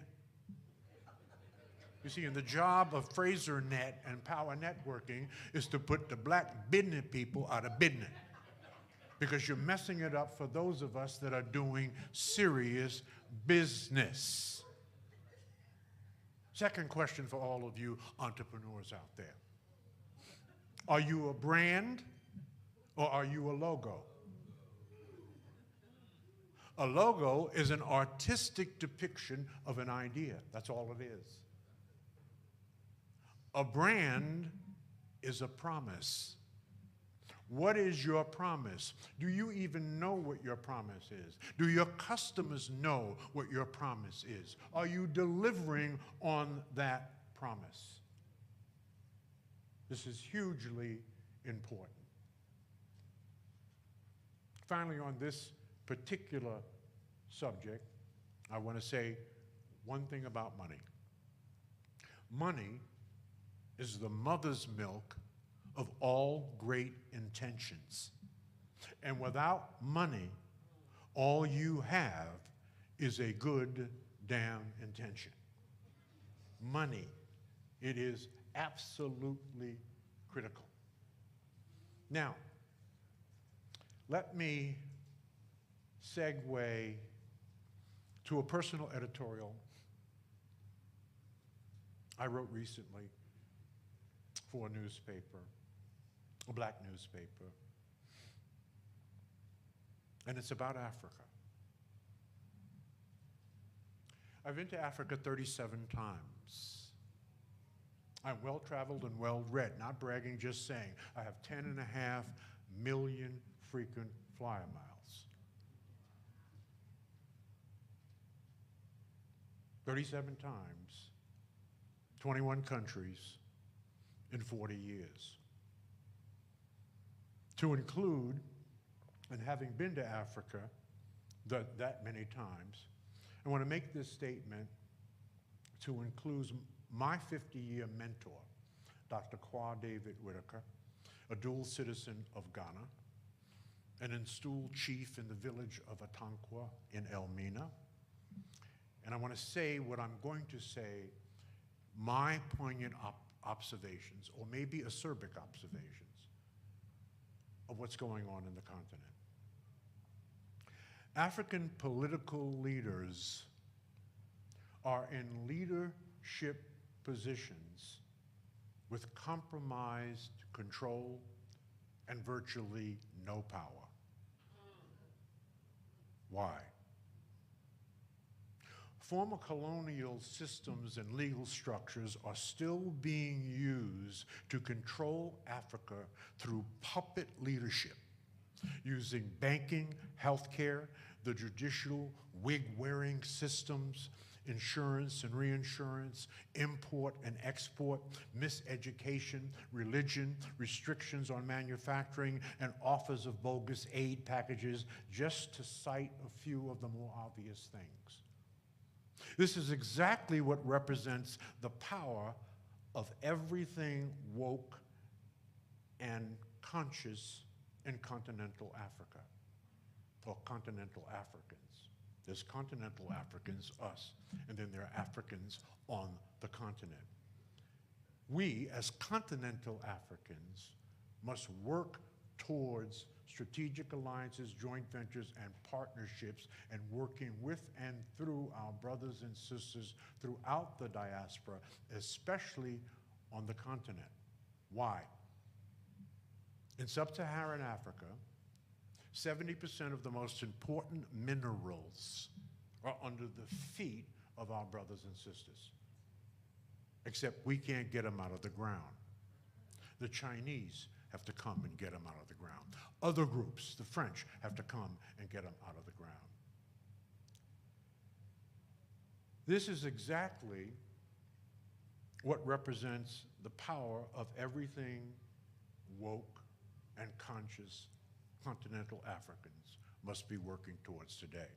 You see, and the job of Frasier Net and Power Networking is to put the black business people out of business. Because you're messing it up for those of us that are doing serious business. Second question for all of you entrepreneurs out there. Are you a brand or are you a logo? A logo is an artistic depiction of an idea. That's all it is. A brand is a promise. What is your promise? Do you even know what your promise is? Do your customers know what your promise is? Are you delivering on that promise? This is hugely important. Finally, on this particular subject, I want to say one thing about money. Money is the mother's milk of all great intentions. And without money, all you have is a good damn intention. Money, it is absolutely critical. Now, let me segue to a personal editorial I wrote recently for a newspaper, a black newspaper, and it's about Africa. I've been to Africa 37 times. I'm well-traveled and well-read, not bragging, just saying. I have 10.5 million frequent flyer miles. 37 times, 21 countries in 40 years. To include, and having been to Africa that many times, I want to make this statement to include my 50-year mentor, Dr. Kwa David Whitaker, a dual citizen of Ghana, an installed chief in the village of Atankwa in Elmina. And I want to say what I'm going to say, my poignant observations, or maybe acerbic observations, of what's going on in the continent. African political leaders are in leadership positions with compromised control and virtually no power. Why? Former colonial systems and legal structures are still being used to control Africa through puppet leadership, using banking, healthcare, the judicial, wig-wearing systems, insurance and reinsurance, import and export, miseducation, religion, restrictions on manufacturing, and offers of bogus aid packages, just to cite a few of the more obvious things. This is exactly what represents the power of everything woke and conscious in continental Africa, or continental Africans. There's continental Africans, us, and then there are Africans on the continent. We, as continental Africans, must work towards strategic alliances, joint ventures, and partnerships, and working with and through our brothers and sisters throughout the diaspora, especially on the continent. Why? In sub-Saharan Africa, 70% of the most important minerals are under the feet of our brothers and sisters, except we can't get them out of the ground. The Chinese have to come and get them out of the ground. Other groups, the French, have to come and get them out of the ground. This is exactly what represents the power of everything woke and conscious continental Africans must be working towards today.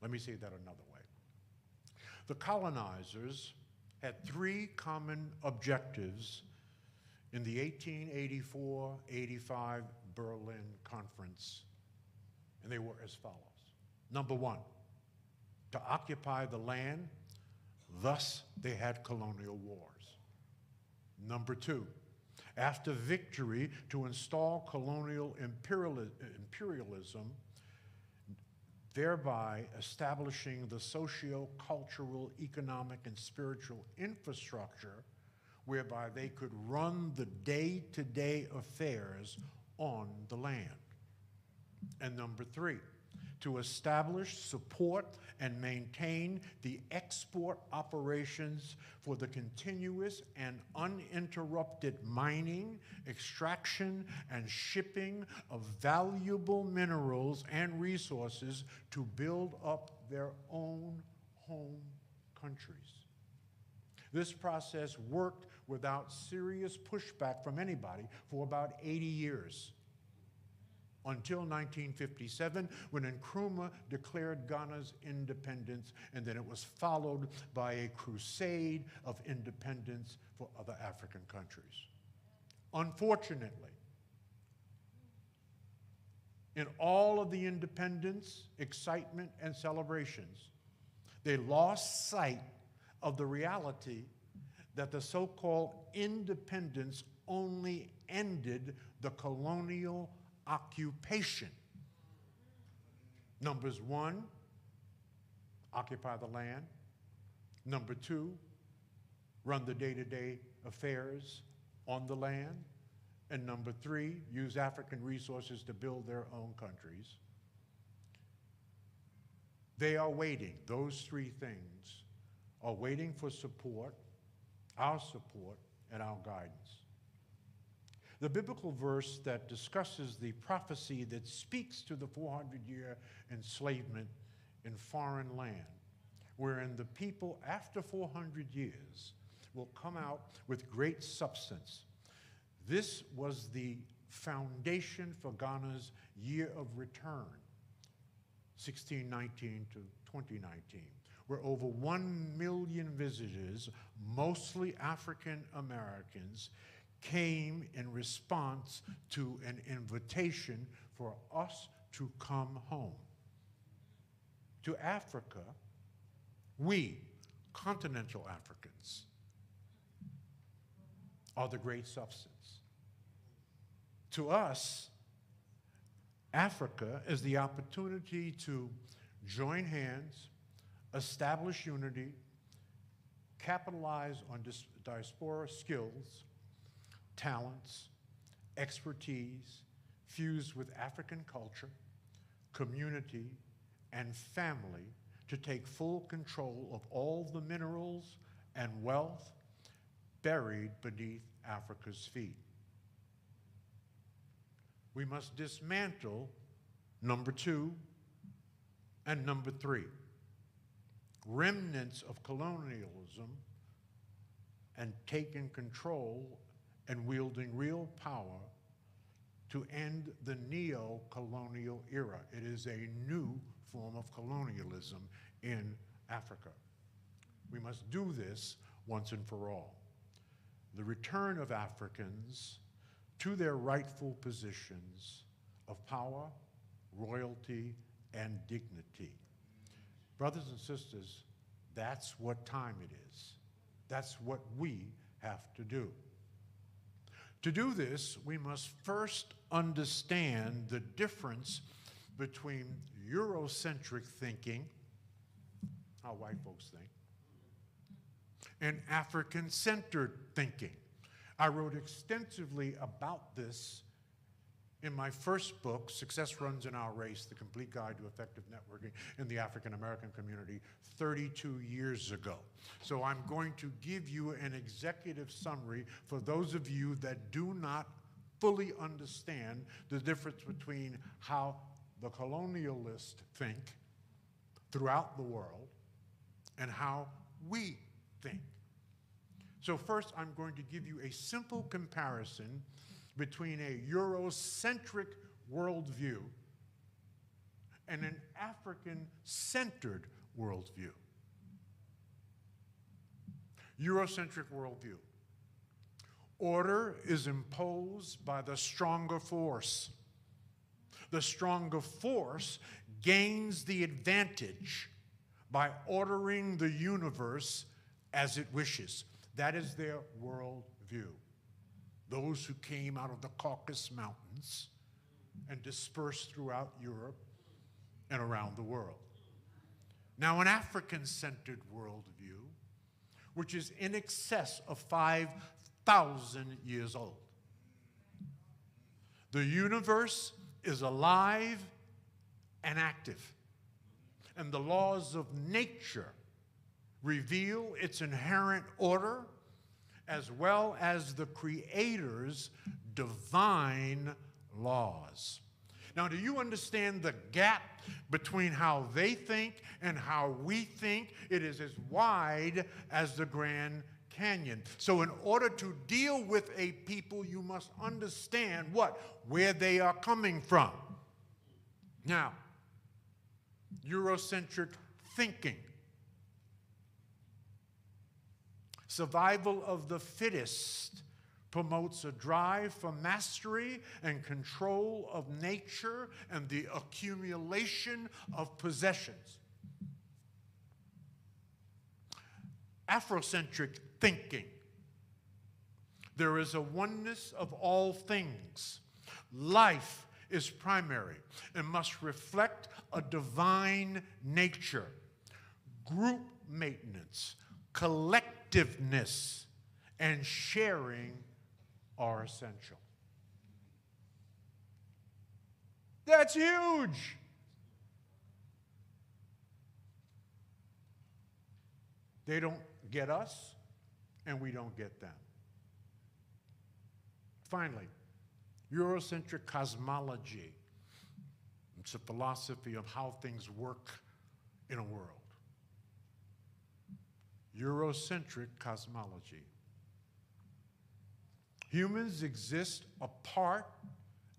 Let me say that another way. The colonizers had three common objectives in the 1884-85 Berlin Conference, and they were as follows. Number one, to occupy the land, thus they had colonial wars. Number two, after victory, to install colonial imperialism, thereby establishing the socio-cultural, economic, and spiritual infrastructure whereby they could run the day-to-day affairs on the land. And number three, to establish, support, and maintain the export operations for the continuous and uninterrupted mining, extraction, and shipping of valuable minerals and resources to build up their own home countries. This process worked without serious pushback from anybody for about 80 years, until 1957, when Nkrumah declared Ghana's independence, and then it was followed by a crusade of independence for other African countries. Unfortunately, in all of the independence, excitement, and celebrations, they lost sight of the reality that the so-called independence only ended the colonial occupation. Numbers one, occupy the land. Number two, run the day-to-day affairs on the land. And number three, use African resources to build their own countries. They are waiting, those three things are waiting for support, our support, and our guidance. The biblical verse that discusses the prophecy that speaks to the 400-year enslavement in foreign land, wherein the people after 400 years will come out with great substance. This was the foundation for Ghana's year of return, 1619 to 2019, where over 1 million visitors, mostly African Americans, came in response to an invitation for us to come home. To Africa, we, continental Africans, are the great substance. To us, Africa is the opportunity to join hands, establish unity, capitalize on diaspora skills, talents, expertise, fused with African culture, community, and family to take full control of all the minerals and wealth buried beneath Africa's feet. We must dismantle number 2 and number 3, remnants of colonialism, and taking control and wielding real power to end the neo-colonial era. It is a new form of colonialism in Africa. We must do this once and for all. The return of Africans to their rightful positions of power, royalty, and dignity. Brothers and sisters, that's what time it is. That's what we have to do. To do this, we must first understand the difference between Eurocentric thinking, how white folks think, and African-centered thinking. I wrote extensively about this in my first book, Success Runs in Our Race, The Complete Guide to Effective Networking in the African American Community, 32 years ago. So I'm going to give you an executive summary for those of you that do not fully understand the difference between how the colonialists think throughout the world and how we think. So first, I'm going to give you a simple comparison between a Eurocentric worldview and an African-centered worldview. Eurocentric worldview. Order is imposed by the stronger force. The stronger force gains the advantage by ordering the universe as it wishes. That is their worldview. Those who came out of the Caucasus Mountains and dispersed throughout Europe and around the world. Now, an African-centered worldview, which is in excess of 5,000 years old. The universe is alive and active, and the laws of nature reveal its inherent order as well as the Creator's divine laws. Now, do you understand the gap between how they think and how we think? It is as wide as the Grand Canyon. So in order to deal with a people, you must understand what? Where they are coming from. Now, Eurocentric thinking. Survival of the fittest promotes a drive for mastery and control of nature and the accumulation of possessions. Afrocentric thinking. There is a oneness of all things. Life is primary and must reflect a divine nature. Group maintenance, collectiveness, and sharing are essential. That's huge. They don't get us, and we don't get them. Finally, Eurocentric cosmology. It's a philosophy of how things work in a world. Eurocentric cosmology. Humans exist apart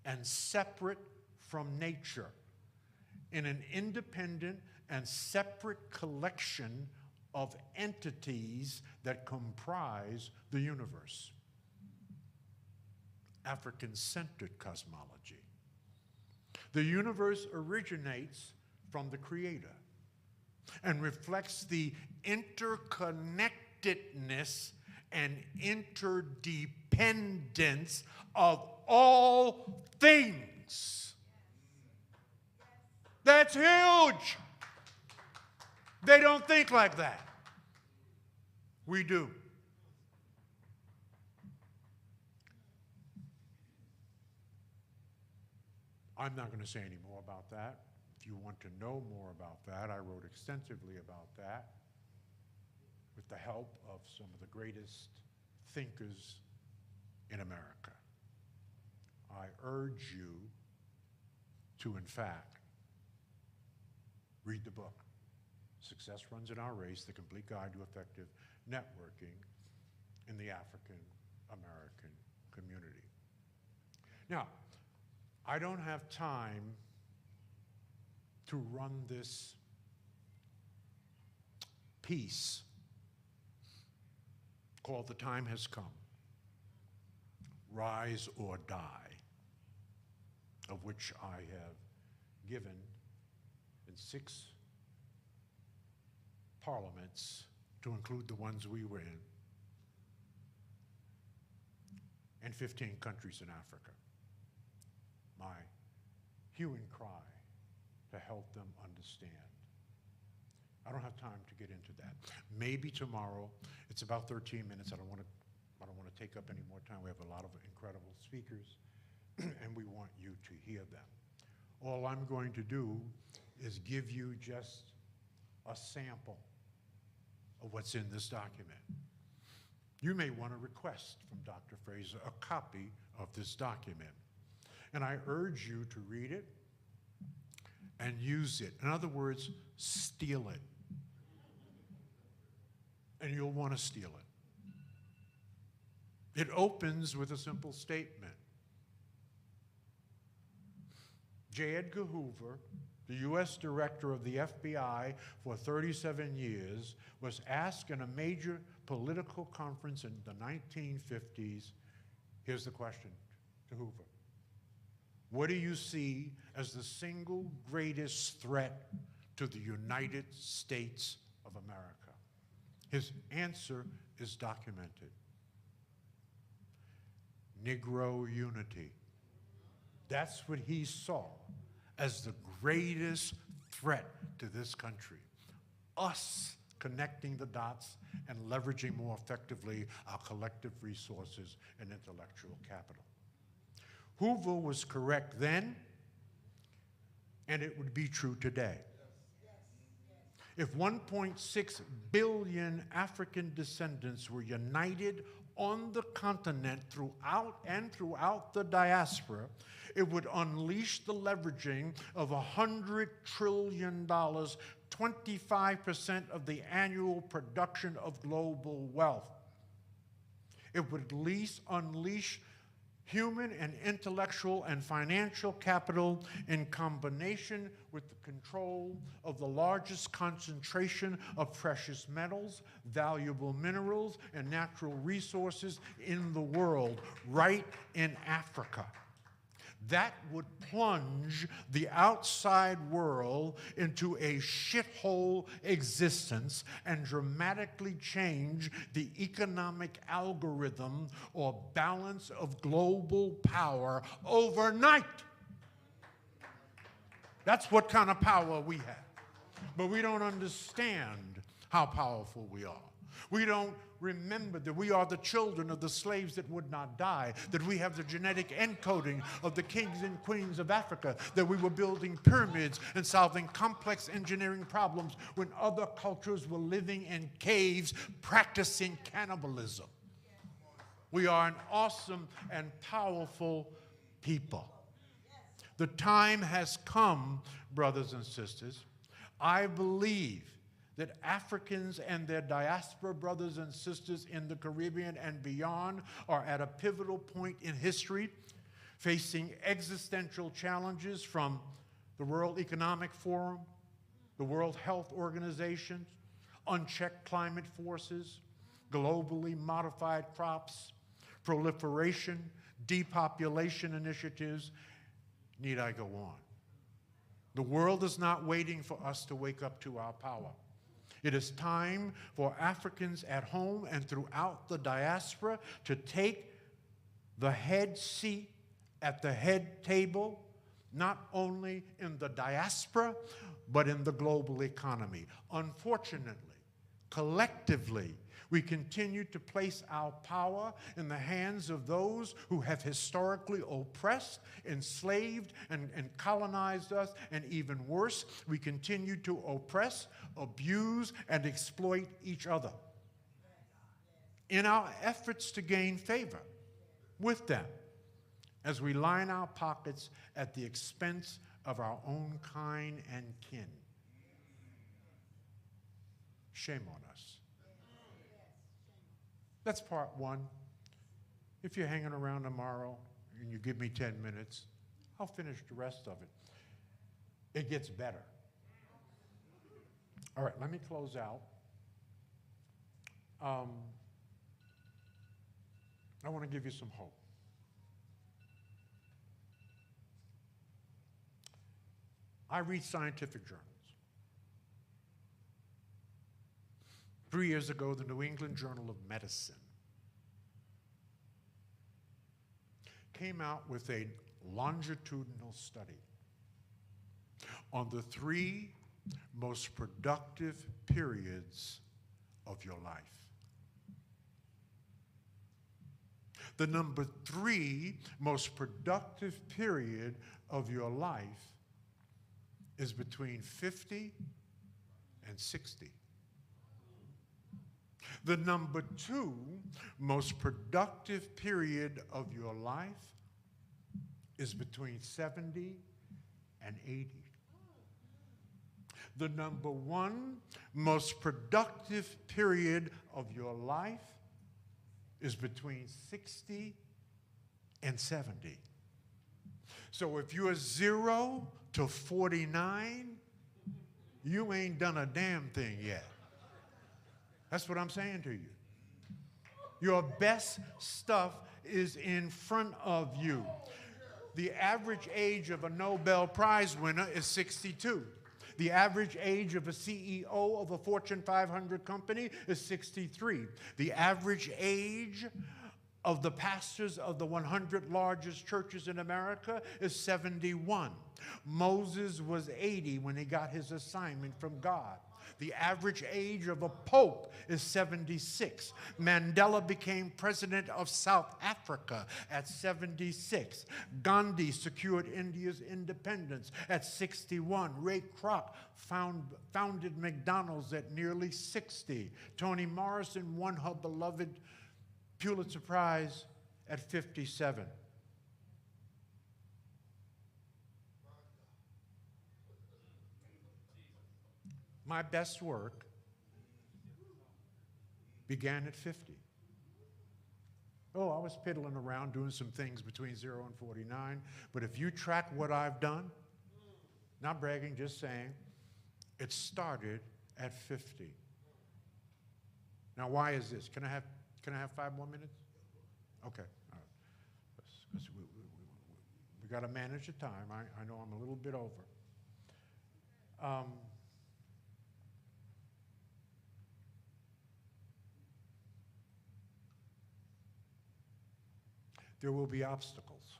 and separate from nature in an independent and separate collection of entities that comprise the universe. African-centered cosmology. The universe originates from the Creator and reflects the interconnectedness and interdependence of all things. That's huge. They don't think like that. We do. I'm not going to say any more about that. If you want to know more about that, I wrote extensively about that with the help of some of the greatest thinkers in America. I urge you to, in fact, read the book, Success Runs in Our Race, The Complete Guide to Effective Networking in the African American Community. Now, I don't have time to run this piece called The Time Has Come, Rise or Die, of which I have given in 6 parliaments, to include the ones we were in, and 15 countries in Africa. My hue and cry to help them understand. I don't have time to get into that. Maybe tomorrow. It's about 13 minutes. I don't want to take up any more time. We have a lot of incredible speakers, and we want you to hear them. All I'm going to do is give you just a sample of what's in this document. You may want to request from Dr. Frasier a copy of this document. And I urge you to read it and use it. In other words, steal it. And you'll want to steal it. It opens with a simple statement. J. Edgar Hoover, the U.S. director of the FBI for 37 years, was asked in a major political conference in the 1950s, here's the question to Hoover. What do you see as the single greatest threat to the United States of America? His answer is documented. Negro unity. That's what he saw as the greatest threat to this country. Us connecting the dots and leveraging more effectively our collective resources and intellectual capital. Hoover was correct then, and it would be true today. If 1.6 billion African descendants were united on the continent throughout the diaspora, it would unleash the leveraging of $100 trillion, 25% of the annual production of global wealth. It would at least unleash human and intellectual and financial capital in combination with the control of the largest concentration of precious metals, valuable minerals, and natural resources in the world, right in Africa. That would plunge the outside world into a shithole existence and dramatically change the economic algorithm or balance of global power overnight. That's what kind of power we have. But we don't understand how powerful we are. We don't remember that we are the children of the slaves that would not die, that we have the genetic encoding of the kings and queens of Africa, that we were building pyramids and solving complex engineering problems when other cultures were living in caves practicing cannibalism. We are an awesome and powerful people. The time has come, brothers and sisters. I believe that Africans and their diaspora brothers and sisters in the Caribbean and beyond are at a pivotal point in history, facing existential challenges from the World Economic Forum, the World Health Organization, unchecked climate forces, globally modified crops, proliferation, depopulation initiatives. Need I go on? The world is not waiting for us to wake up to our power. It is time for Africans at home and throughout the diaspora to take the head seat at the head table, not only in the diaspora, but in the global economy. Unfortunately, collectively, we continue to place our power in the hands of those who have historically oppressed, enslaved, and colonized us, and even worse, we continue to oppress, abuse, and exploit each other in our efforts to gain favor with them as we line our pockets at the expense of our own kind and kin. Shame on us. That's part one. If you're hanging around tomorrow and you give me 10 minutes, I'll finish the rest of it. It gets better. All right, let me close out. I want to give you some hope. I read scientific journals. 3 years ago, the New England Journal of Medicine came out with a longitudinal study on the 3 most productive periods of your life. The number 3 most productive period of your life is between 50 and 60. The number 2 most productive period of your life is between 70 and 80. The number 1 most productive period of your life is between 60 and 70. So if you're 0 to 49, you ain't done a damn thing yet. That's what I'm saying to you. Your best stuff is in front of you. The average age of a Nobel Prize winner is 62. The average age of a CEO of a Fortune 500 company is 63. The average age of the pastors of the 100 largest churches in America is 71. Moses was 80 when he got his assignment from God. The average age of a pope is 76. Mandela became president of South Africa at 76. Gandhi secured India's independence at 61. Ray Kroc founded McDonald's at nearly 60. Toni Morrison won her beloved Pulitzer Prize at 57. My best work began at 50. Oh, I was piddling around doing some things between 0 and 49, but if you track what I've done, not bragging, just saying, it started at 50. Now, why is this? Can I have 5 more minutes? Okay, all right. Because we got to manage the time. I know I'm a little bit over. There will be obstacles.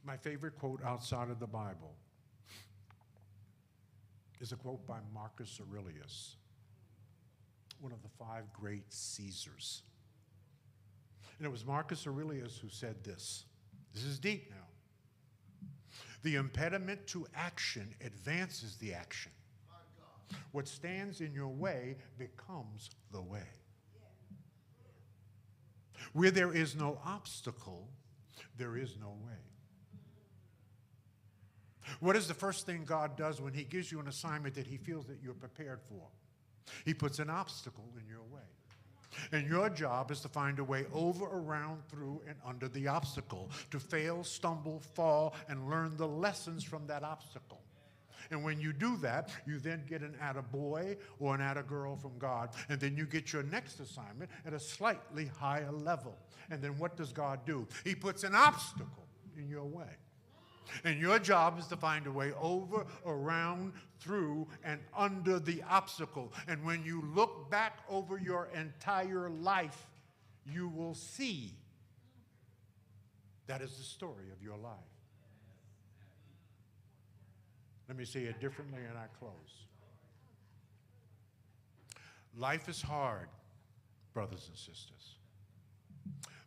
My favorite quote outside of the Bible is a quote by Marcus Aurelius, one of the 5 great Caesars. And it was Marcus Aurelius who said this. This is deep now. The impediment to action advances the action. What stands in your way becomes the way. Where there is no obstacle, there is no way. What is the first thing God does when he gives you an assignment that he feels that you're prepared for? He puts an obstacle in your way. And your job is to find a way over, around, through, and under the obstacle, to fail, stumble, fall, and learn the lessons from that obstacle. And when you do that, you then get an attaboy or an attagirl from God. And then you get your next assignment at a slightly higher level. And then what does God do? He puts an obstacle in your way. And your job is to find a way over, around, through, and under the obstacle. And when you look back over your entire life, you will see that is the story of your life. Let me say it differently and I close. Life is hard, brothers and sisters.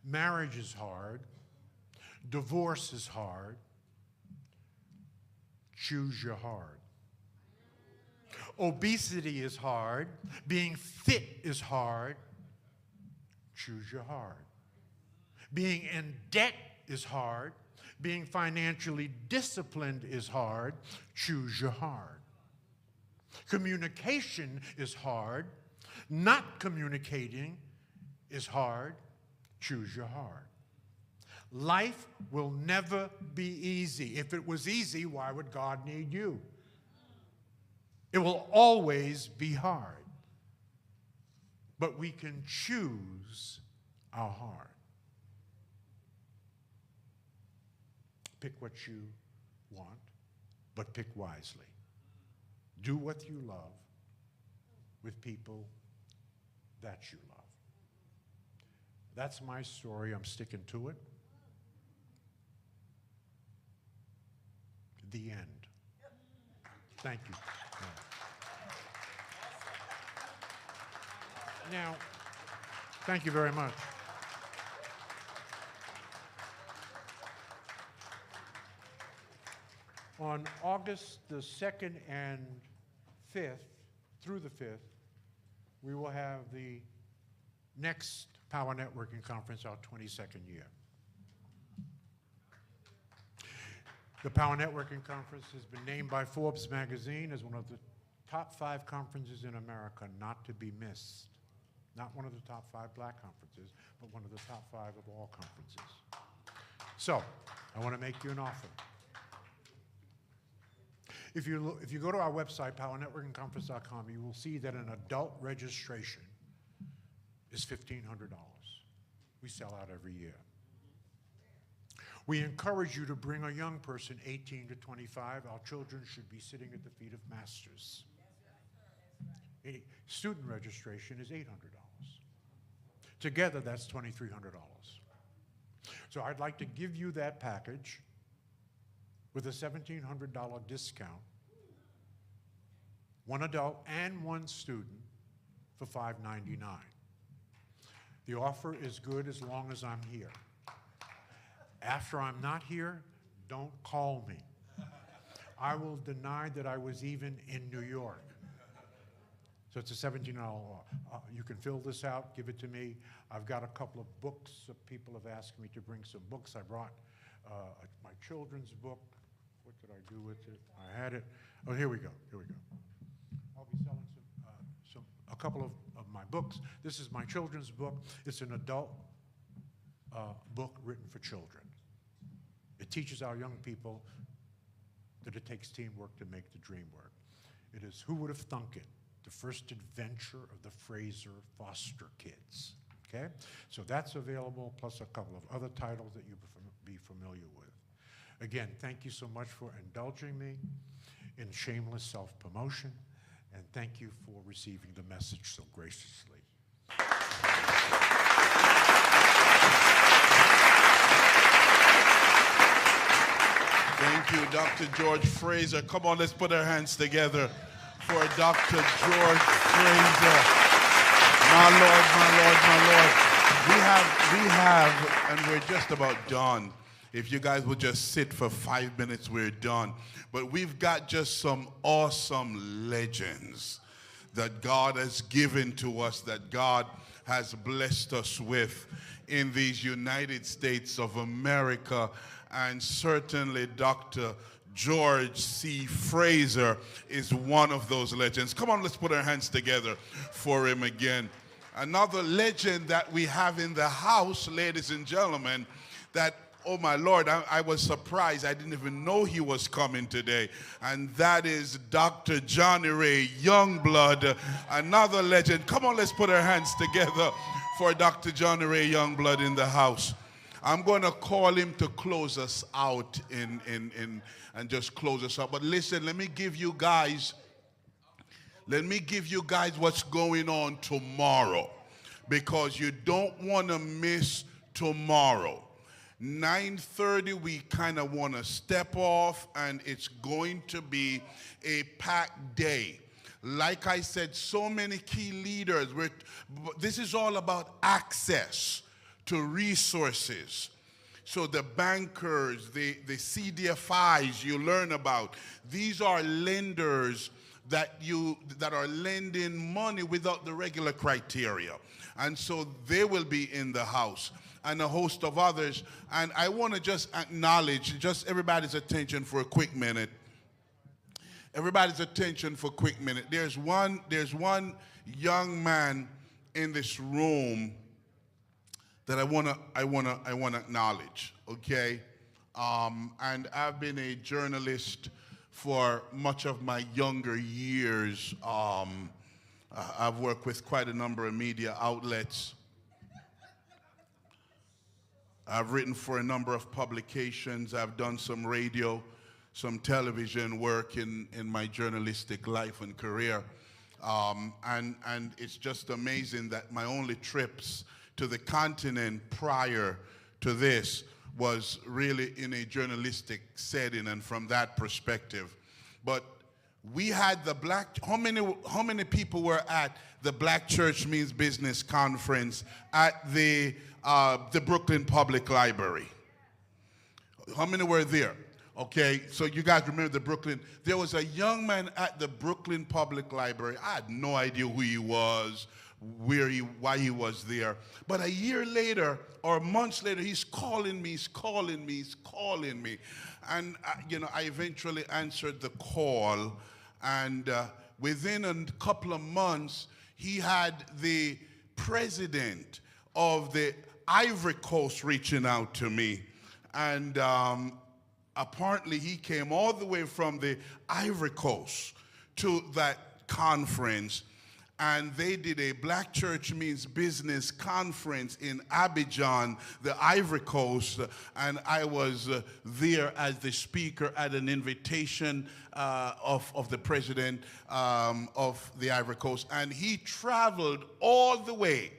Marriage is hard. Divorce is hard. Choose your hard. Obesity is hard. Being fit is hard. Choose your hard. Being in debt is hard. Being financially disciplined is hard. Choose your hard. Communication is hard. Not communicating is hard. Choose your hard. Life will never be easy. If it was easy, why would God need you? It will always be hard. But we can choose our hard. Pick what you want, but pick wisely. Do what you love with people that you love. That's my story. I'm sticking to it. The end. Thank you. Now, thank you very much. On August the 2nd and 5th, through the 5th, we will have the next Power Networking Conference, our 22nd year. The Power Networking Conference has been named by Forbes magazine as one of the top 5 conferences in America not to be missed. Not one of the top 5 black conferences, but one of the top 5 of all conferences. So, I want to make you an offer. If you go to our website, powernetworkingconference.com, you will see that an adult registration is $1,500. We sell out every year. We encourage you to bring a young person, 18 to 25. Our children should be sitting at the feet of masters. A student registration is $800. Together, that's $2,300. So I'd like to give you that package with a $1,700 discount, one adult and one student for $599. The offer is good as long as I'm here. After I'm not here, don't call me. I will deny that I was even in New York. So it's a $17 offer. You can fill this out, give it to me. I've got a couple of books. People have asked me to bring some books. I brought my children's book. What did I do with it? I had it. Oh, here we go. Here we go. I'll be selling a couple of my books. This is my children's book. It's an adult book written for children. It teaches our young people that it takes teamwork to make the dream work. It is Who Would Have Thunk It? The first adventure of the Frasier foster kids. Okay? So that's available, plus a couple of other titles that you'll be familiar with. Again, thank you so much for indulging me in shameless self-promotion, and thank you for receiving the message so graciously. Thank you, Dr. George Fraser. Come on, let's put our hands together for Dr. George Fraser. My Lord, my Lord, my Lord. We have, and we're just about done. If you guys would just sit for 5 minutes, we're done. But we've got just some awesome legends that God has given to us, that God has blessed us with in these United States of America. And certainly Dr. George C. Fraser is one of those legends. Come on, let's put our hands together for him again. Another legend that we have in the house, ladies and gentlemen, that, oh my Lord, I was surprised. I didn't even know he was coming today. And that is Dr. Johnny Ray Youngblood, another legend. Come on, let's put our hands together for Dr. Johnny Ray Youngblood in the house. I'm going to call him to close us out and just close us out. But listen, let me give you guys what's going on tomorrow, because you don't want to miss tomorrow. 9:30, we kind of want to step off, and it's going to be a packed day. Like I said, so many key leaders. This is all about access to resources. So the bankers, the CDFIs you learn about, these are lenders that are lending money without the regular criteria. And so they will be in the house, and a host of others. And I want to just acknowledge just everybody's attention for a quick minute. Everybody's attention for a quick minute. There's one young man in this room that I wanna acknowledge, okay? And I've been a journalist for much of my younger years. I've worked with quite a number of media outlets. I've written for a number of publications. I've done some radio, some television work in my journalistic life and career. And it's just amazing that my only trips to the continent prior to this was really in a journalistic setting, and from that perspective. But we had the how many people were at the Black Church Means Business Conference at the Brooklyn Public Library? How many were there? Okay, so you guys remember the Brooklyn. There was a young man at the Brooklyn Public Library. I had no idea who he was, why he was there. But a year later, or months later, he's calling me. And, I eventually answered the call. And within a couple of months, he had the president of the Ivory Coast reaching out to me. And apparently he came all the way from the Ivory Coast to that conference. And they did a Black Church Means Business conference in Abidjan, the Ivory Coast, and I was there as the speaker at an invitation of the president of the Ivory Coast. And he traveled all the way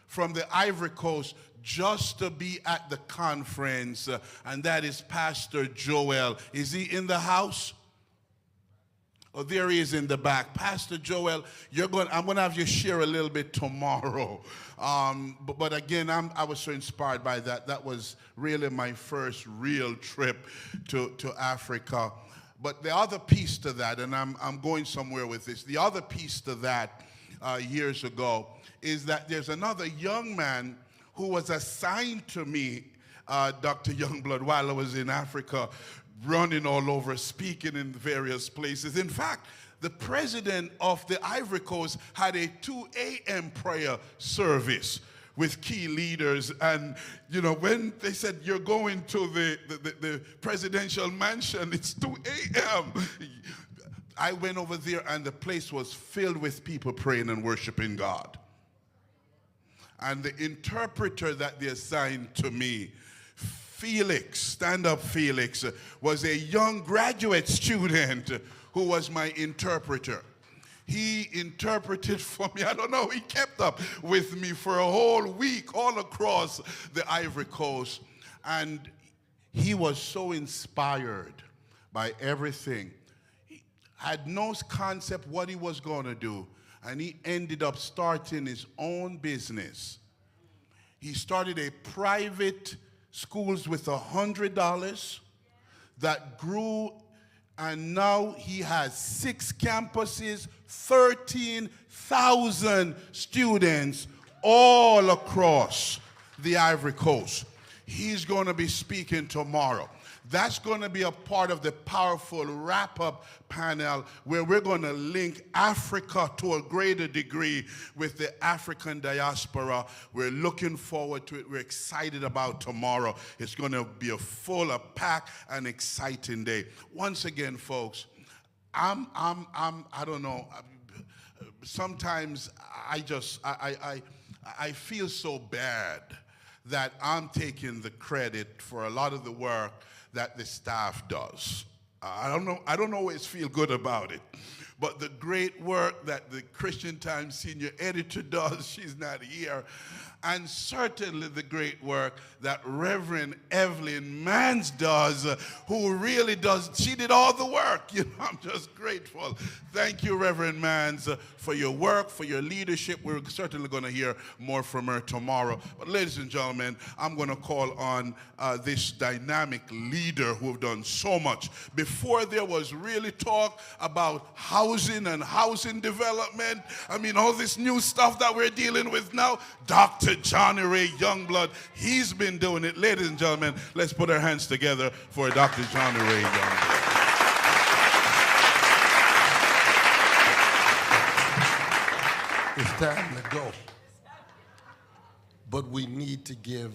from the Ivory Coast just to be at the conference, and that is Pastor Joel. Is he in the house? Oh, there he is in the back. Pastor Joel, I'm going to have you share a little bit tomorrow. But again, I was so inspired by that. That was really my first real trip to Africa. But the other piece to that, and I'm going somewhere with this, the other piece to that years ago is that there's another young man who was assigned to me, Dr. Youngblood, while I was in Africa, running all over, speaking in various places. In fact, the president of the Ivory Coast had a 2 a.m. prayer service with key leaders. And, when they said, you're going to the presidential mansion, it's 2 a.m. I went over there, and the place was filled with people praying and worshiping God. And the interpreter that they assigned to me, Felix, stand up Felix, was a young graduate student who was my interpreter. He interpreted for me. I don't know, he kept up with me for a whole week all across the Ivory Coast. And he was so inspired by everything. He had no concept what he was going to do. And he ended up starting his own business. He started a private schools with $100 that grew, and now he has 6 campuses, 13,000 students all across the Ivory Coast. He's going to be speaking tomorrow. That's going to be a part of the powerful wrap-up panel where we're going to link Africa to a greater degree with the African diaspora. We're looking forward to it. We're excited about tomorrow. It's going to be a full, packed, and exciting day. Once again, folks, I don't know. Sometimes I feel so bad that I'm taking the credit for a lot of the work that the staff does. I don't always feel good about it. But the great work that the Christian Times senior editor does, she's not here, and certainly the great work that Reverend Evelyn Mans does, who really does, she did all the work. You know, I'm just grateful. Thank you, Reverend Mans, for your work, for your leadership. We're certainly going to hear more from her tomorrow. But ladies and gentlemen, I'm going to call on this dynamic leader who have done so much. Before there was really talk about housing and housing development, I mean, all this new stuff that we're dealing with now, Dr. Johnny Ray Youngblood, he's been doing it. Ladies and gentlemen, let's put our hands together for Dr. Johnny Ray Youngblood. It's time to go. But we need to give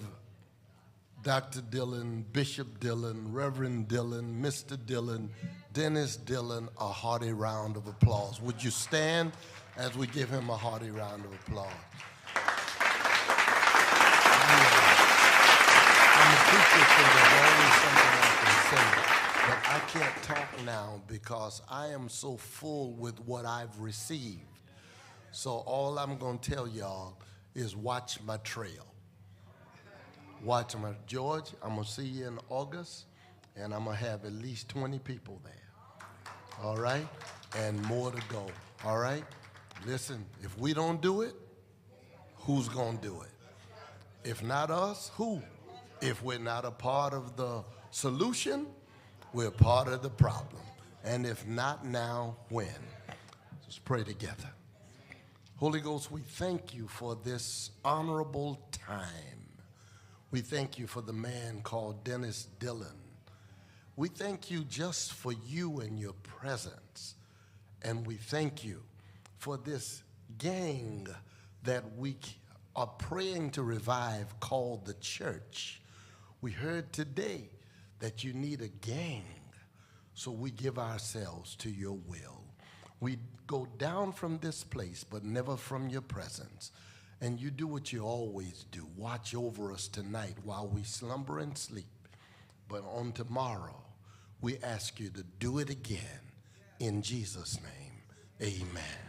Dr. Dillon, Bishop Dillon, Reverend Dillon, Mr. Dillon, Dennis Dillon a hearty round of applause. Would you stand as we give him a hearty round of applause? I'm a preacher, so there's always something I can say. But I can't talk now because I am so full with what I've received. So all I'm going to tell y'all is watch my trail. Watch my, George, I'm going to see you in August, and I'm going to have at least 20 people there. All right? And more to go. All right? Listen, if we don't do it, who's going to do it? If not us, who? If we're not a part of the solution, we're part of the problem. And if not now, when? Let's pray together. Holy Ghost, we thank you for this honorable time. We thank you for the man called Dennis Dillon. We thank you just for you and your presence. And we thank you for this gang that we are praying to revive called the church. We heard today that you need a gang, so we give ourselves to your will. We go down from this place, but never from your presence. And you do what you always do. Watch over us tonight while we slumber and sleep. But on tomorrow, we ask you to do it again. In Jesus' name, amen.